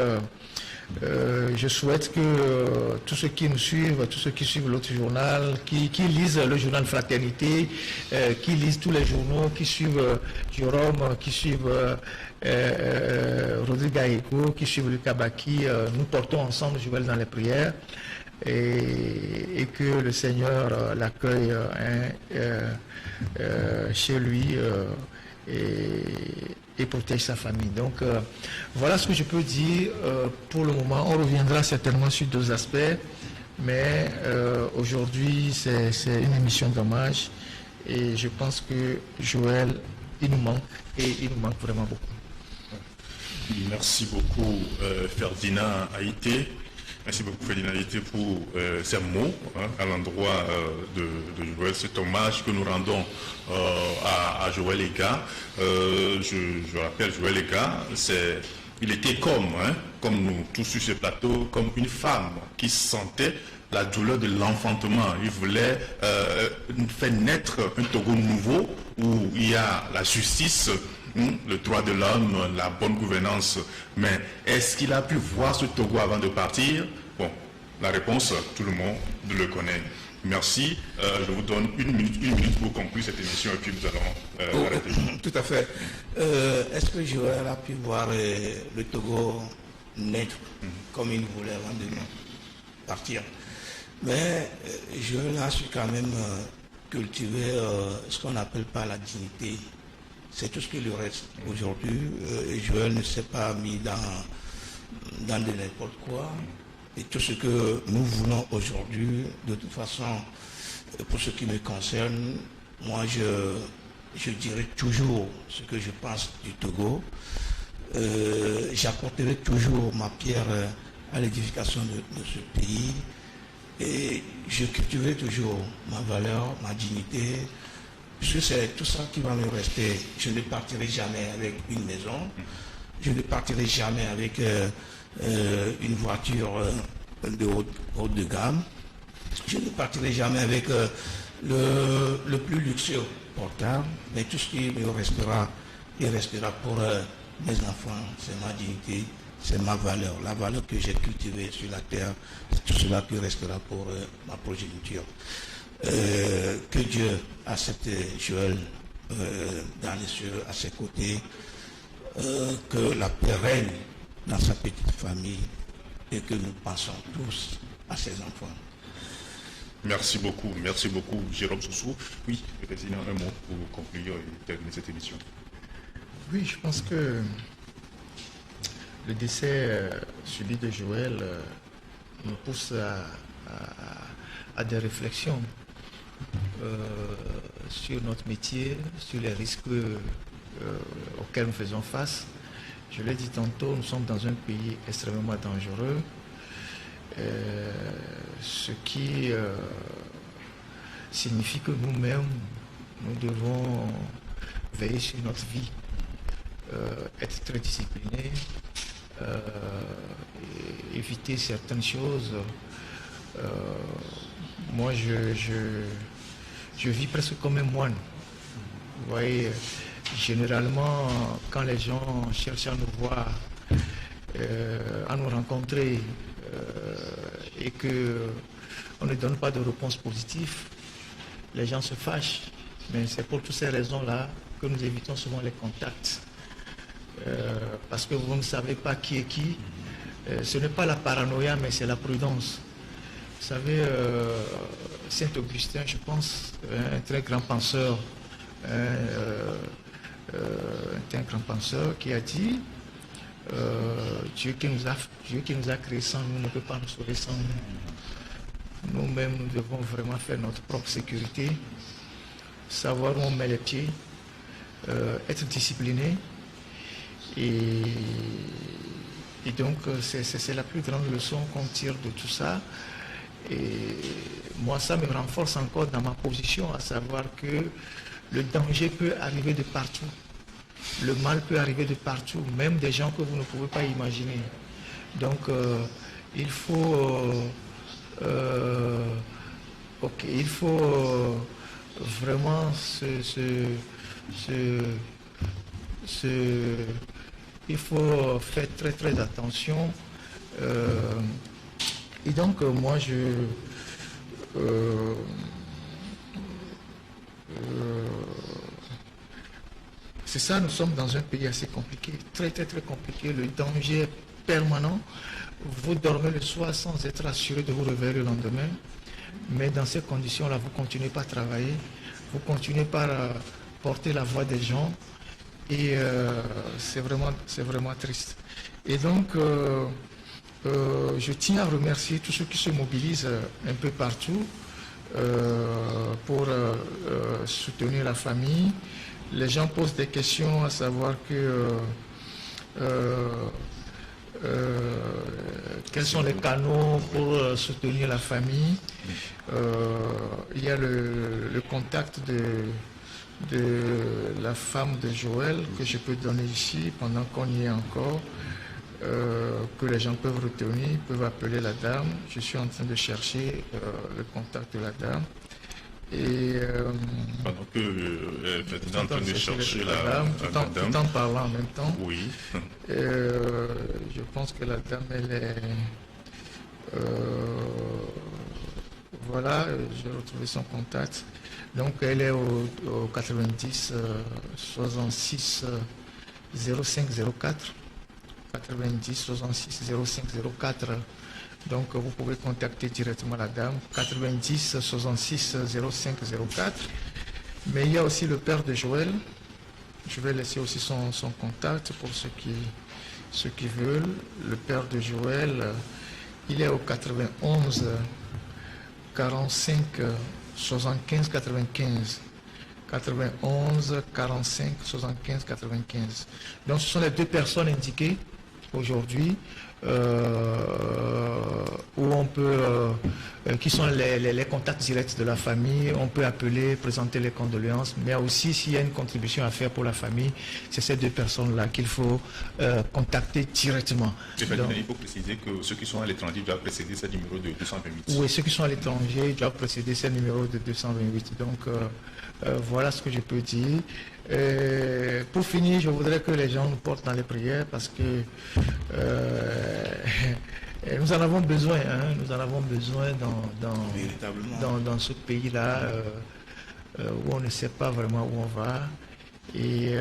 je souhaite que tous ceux qui nous suivent, tous ceux qui suivent l'autre journal, qui lisent le journal Fraternité, qui lisent tous les journaux, qui suivent Jérôme, qui suivent Rodrigue Aïko, qui suivent Lucas Baki, nous portons ensemble Joël dans les prières. Et que le Seigneur l'accueille chez lui et protège sa famille. Donc voilà ce que je peux dire pour le moment. On reviendra certainement sur 2 aspects, mais aujourd'hui c'est une émission d'hommage et je pense que Joël, il nous manque et il nous manque vraiment beaucoup. Merci beaucoup Ferdinand Haïté. Merci beaucoup Ferdinand Haïté pour ces mots à l'endroit de Joël, cet hommage que nous rendons à Joël Ega. Je rappelle, Joël Ega, il était comme nous tous sur ce plateau, comme une femme qui sentait la douleur de l'enfantement. Il voulait faire naître un Togo nouveau où il y a la justice, le droit de l'homme, la bonne gouvernance. Mais est-ce qu'il a pu voir ce Togo avant de partir? Bon, la réponse, tout le monde le connaît. Merci. Je vous donne une minute pour conclure cette émission et puis nous allons arrêter. Tout à fait. Est-ce que Joël a pu voir le Togo naître comme il voulait avant de partir? Mais Joël a su quand même cultiver ce qu'on n'appelle pas la dignité. C'est tout ce qui lui reste aujourd'hui. Joël ne s'est pas mis dans de n'importe quoi. Et tout ce que nous voulons aujourd'hui, de toute façon, pour ce qui me concerne, moi je dirais toujours ce que je pense du Togo. J'apporterai toujours ma pierre à l'édification de ce pays. Et je cultiverai toujours ma valeur, ma dignité. Puisque c'est tout ça qui va me rester. Je ne partirai jamais avec une maison. Je ne partirai jamais avec une voiture de haute de gamme. Je ne partirai jamais avec le plus luxueux portable, mais tout ce qui me restera, il restera pour mes enfants, c'est ma dignité, c'est ma valeur, la valeur que j'ai cultivée sur la terre, c'est tout cela qui restera pour ma progéniture. Que Dieu accepte Joël dans les cieux à ses côtés, que la paix règne dans sa petite famille et que nous pensons tous à ses enfants. Merci beaucoup, Jérôme Soussou. Oui, le président, un mot pour conclure et terminer cette émission. Oui, je pense que le décès subi de Joël nous pousse à des réflexions sur notre métier, sur les risques auxquels nous faisons face. Je l'ai dit tantôt, nous sommes dans un pays extrêmement dangereux, ce qui signifie que nous-mêmes, nous devons veiller sur notre vie, être très disciplinés, éviter certaines choses. Moi, je vis presque comme un moine. Vous voyez, généralement, quand les gens cherchent à nous voir, à nous rencontrer, et qu'on ne donne pas de réponse positive, les gens se fâchent. Mais c'est pour toutes ces raisons-là que nous évitons souvent les contacts. Parce que vous ne savez pas qui est qui. Ce n'est pas la paranoïa, mais c'est la prudence. Vous savez, Saint-Augustin, je pense, un très grand penseur, qui a dit Dieu qui nous a créés sans nous ne peut pas nous sauver sans nous. Nous-mêmes, nous devons vraiment faire notre propre sécurité, savoir où on met les pieds, être discipliné. Et donc, c'est la plus grande leçon qu'on tire de tout ça. Et moi, ça me renforce encore dans ma position, à savoir que le danger peut arriver de partout. Le mal peut arriver de partout, même des gens que vous ne pouvez pas imaginer. Donc, il faut vraiment il faut faire très très attention. Et donc, moi, c'est ça, nous sommes dans un pays assez compliqué, très très très compliqué. Le danger est permanent. Vous dormez le soir sans être assuré de vous réveiller le lendemain. Mais dans ces conditions-là, vous continuez par travailler, vous continuez par porter la voix des gens. Et c'est vraiment triste. Et donc, je tiens à remercier tous ceux qui se mobilisent un peu partout pour soutenir la famille. Les gens posent des questions, à savoir que quels sont les canaux pour soutenir la famille. Il y a le contact de la femme de Joël que je peux donner ici pendant qu'on y est encore, que les gens peuvent retenir, peuvent appeler la dame. Je suis en train de chercher le contact de la dame. Et pendant que vous êtes en train de chercher la dame, tout en parlant en même temps. Oui. Je pense que la dame, elle est... voilà, j'ai retrouvé son contact. Donc elle est au 90 66 05 04. 90 66 05 04. Donc vous pouvez contacter directement la dame. 90 66 05 04. Mais il y a aussi le père de Joël. Je vais laisser aussi son contact pour ceux qui veulent. Le père de Joël, il est au 91 45 75 95. 91 45 75 95. Donc ce sont les deux personnes indiquées aujourd'hui où on peut qui sont les contacts directs de la famille. On peut appeler, présenter les condoléances, mais aussi s'il y a une contribution à faire pour la famille, c'est ces deux personnes-là qu'il faut contacter directement. Donc, il faut préciser que ceux qui sont à l'étranger doivent précéder ce numéro de 228. Oui, ceux qui sont à l'étranger doivent précéder ce numéro de 228. Donc voilà ce que je peux dire. Pour finir, je voudrais que les gens nous portent dans les prières parce que nous en avons besoin, hein, nous en avons besoin dans ce pays-là où on ne sait pas vraiment où on va. Et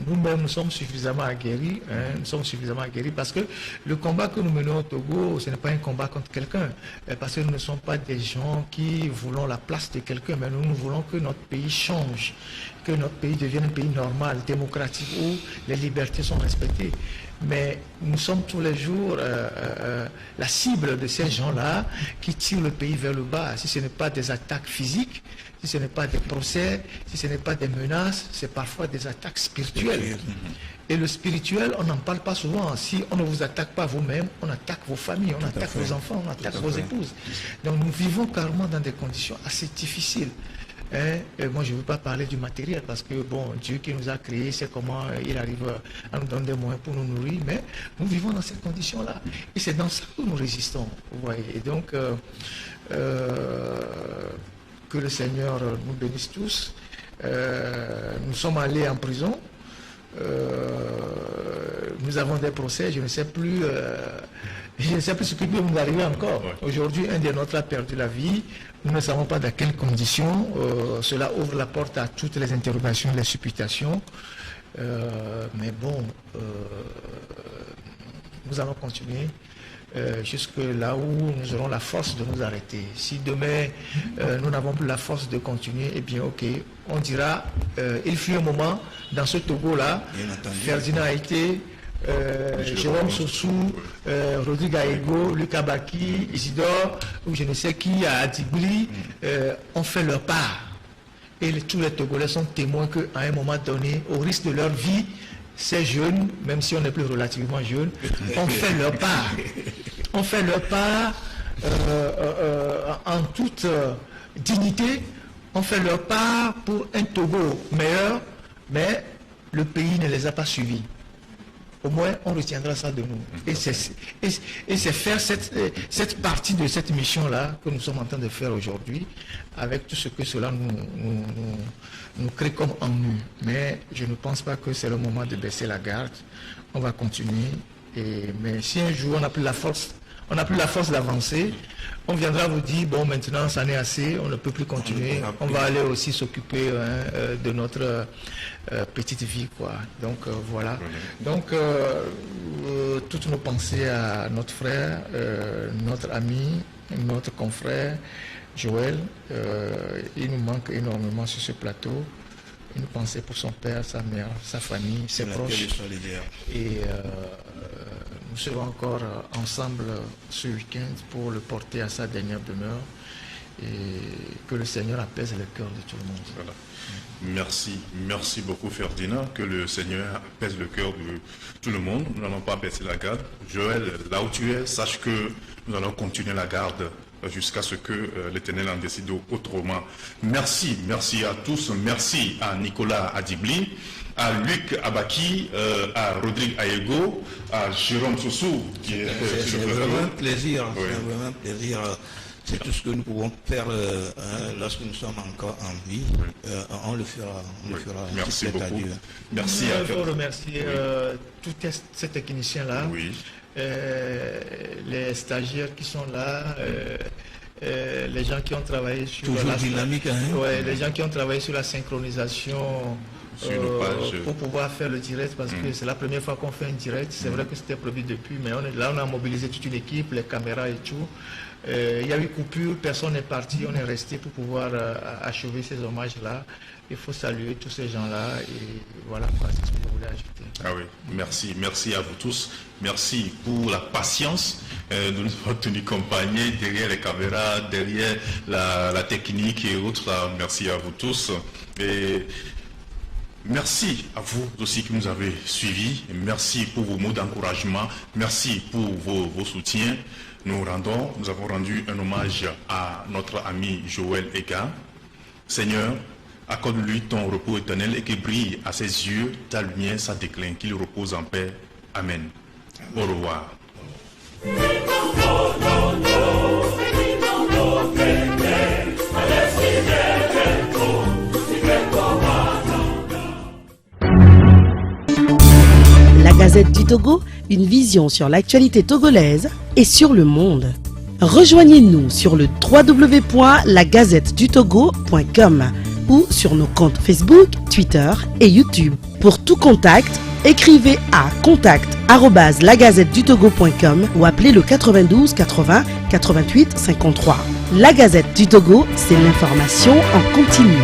nous-mêmes, nous sommes suffisamment aguerris, hein, nous sommes suffisamment aguerris parce que le combat que nous menons au Togo, ce n'est pas un combat contre quelqu'un, parce que nous ne sommes pas des gens qui voulons la place de quelqu'un, mais nous voulons que notre pays change, que notre pays devienne un pays normal, démocratique, où les libertés sont respectées. Mais nous sommes tous les jours la cible de ces gens-là qui tirent le pays vers le bas. Si ce n'est pas des attaques physiques, si ce n'est pas des procès, si ce n'est pas des menaces, c'est parfois des attaques spirituelles. Et le spirituel, on n'en parle pas souvent. Si on ne vous attaque pas vous-même, on attaque vos familles, on attaque vos enfants, on attaque vos épouses. Donc nous vivons carrément dans des conditions assez difficiles. Et moi, je ne veux pas parler du matériel parce que, bon, Dieu qui nous a créés, c'est comment il arrive à nous donner des moyens pour nous nourrir, mais nous vivons dans ces conditions-là. Et c'est dans ça que nous résistons, vous voyez. Et donc, que le Seigneur nous bénisse tous. Nous sommes allés en prison. Nous avons des procès, je ne sais plus ce qui peut nous arriver encore. Aujourd'hui, un des nôtres a perdu la vie. Nous ne savons pas dans quelles conditions. Cela ouvre la porte à toutes les interrogations, les supputations. Mais bon, nous allons continuer jusque là où nous aurons la force de nous arrêter. Si demain nous n'avons plus la force de continuer, eh bien ok, on dira il fut un moment dans ce Togo-là, Ferdinand a été, Jérôme Sossou, Rodrigue Aego, Lucas Baki, Isidore, ou je ne sais qui, à Adibli, ont fait leur part. Et tous les Togolais sont témoins qu'à un moment donné, au risque de leur vie, ces jeunes, même si on est plus relativement jeunes, ont fait leur part. On fait leur part en toute dignité, on fait leur part pour un Togo meilleur, mais le pays ne les a pas suivis. Au moins, on retiendra ça de nous. Et c'est faire cette partie de cette mission-là que nous sommes en train de faire aujourd'hui, avec tout ce que cela nous crée comme en nous. Mais je ne pense pas que c'est le moment de baisser la garde. On va continuer. Mais si un jour on n'a plus la force, d'avancer, on viendra vous dire, bon, maintenant, ça en est assez, on ne peut plus continuer. On va aller aussi s'occuper de notre petite vie, quoi. Donc, voilà. Donc, toutes nos pensées à notre frère, notre ami, notre confrère, Joël. Il nous manque énormément sur ce plateau. Une pensée pour son père, sa mère, sa famille, ses proches. Et nous serons encore ensemble ce week-end pour le porter à sa dernière demeure. Et que le Seigneur apaise le cœur de tout le monde. Voilà. Merci beaucoup Ferdinand, que le Seigneur apaise le cœur de tout le monde. Nous n'allons pas baisser la garde. Joël, là où tu es, sache que nous allons continuer la garde jusqu'à ce que l'Éternel en décide autrement. Merci à tous. Merci à Nicolas Adibli, à Luc Abaki, à Rodrigue Aego, à Jérôme Sossou. C'est vraiment un plaisir. Oui. C'est vraiment un plaisir. C'est tout ce que nous pouvons faire lorsque nous sommes encore en vie. On le fera. Merci beaucoup. Merci à vous. Je veux remercier tous ces techniciens-là. Oui. Les stagiaires qui sont là, les gens qui ont travaillé sur les gens qui ont travaillé sur la synchronisation pour pouvoir faire le direct, parce que c'est la première fois qu'on fait un direct. C'est vrai que c'était prévu depuis, mais on a mobilisé toute une équipe, les caméras et tout. Il y a eu coupure, personne n'est parti, on est resté pour pouvoir achever ces hommages-là. Il faut saluer tous ces gens-là et voilà quoi, c'est ce que je voulais ajouter. Ah oui, merci à vous tous. Merci pour la patience de nous avoir tenu compagnie derrière les caméras, derrière la technique et autres. Merci à vous tous. Et Merci à vous aussi qui nous avez suivis. Merci pour vos mots d'encouragement. Merci pour vos soutiens. Nous avons rendu un hommage à notre ami Joël Ega. Seigneur, accorde-lui ton repos éternel et qu'il brille à ses yeux ta lumière, sa déclin, qu'il repose en paix. Amen. Au revoir. La Gazette du Togo, une vision sur l'actualité togolaise et sur le monde. Rejoignez-nous sur le www.lagazettedutogo.com ou sur nos comptes Facebook, Twitter et YouTube. Pour tout contact, écrivez à contact@lagazettedutogo.com ou appelez le 92 80 88 53. La Gazette du Togo, c'est l'information en continu.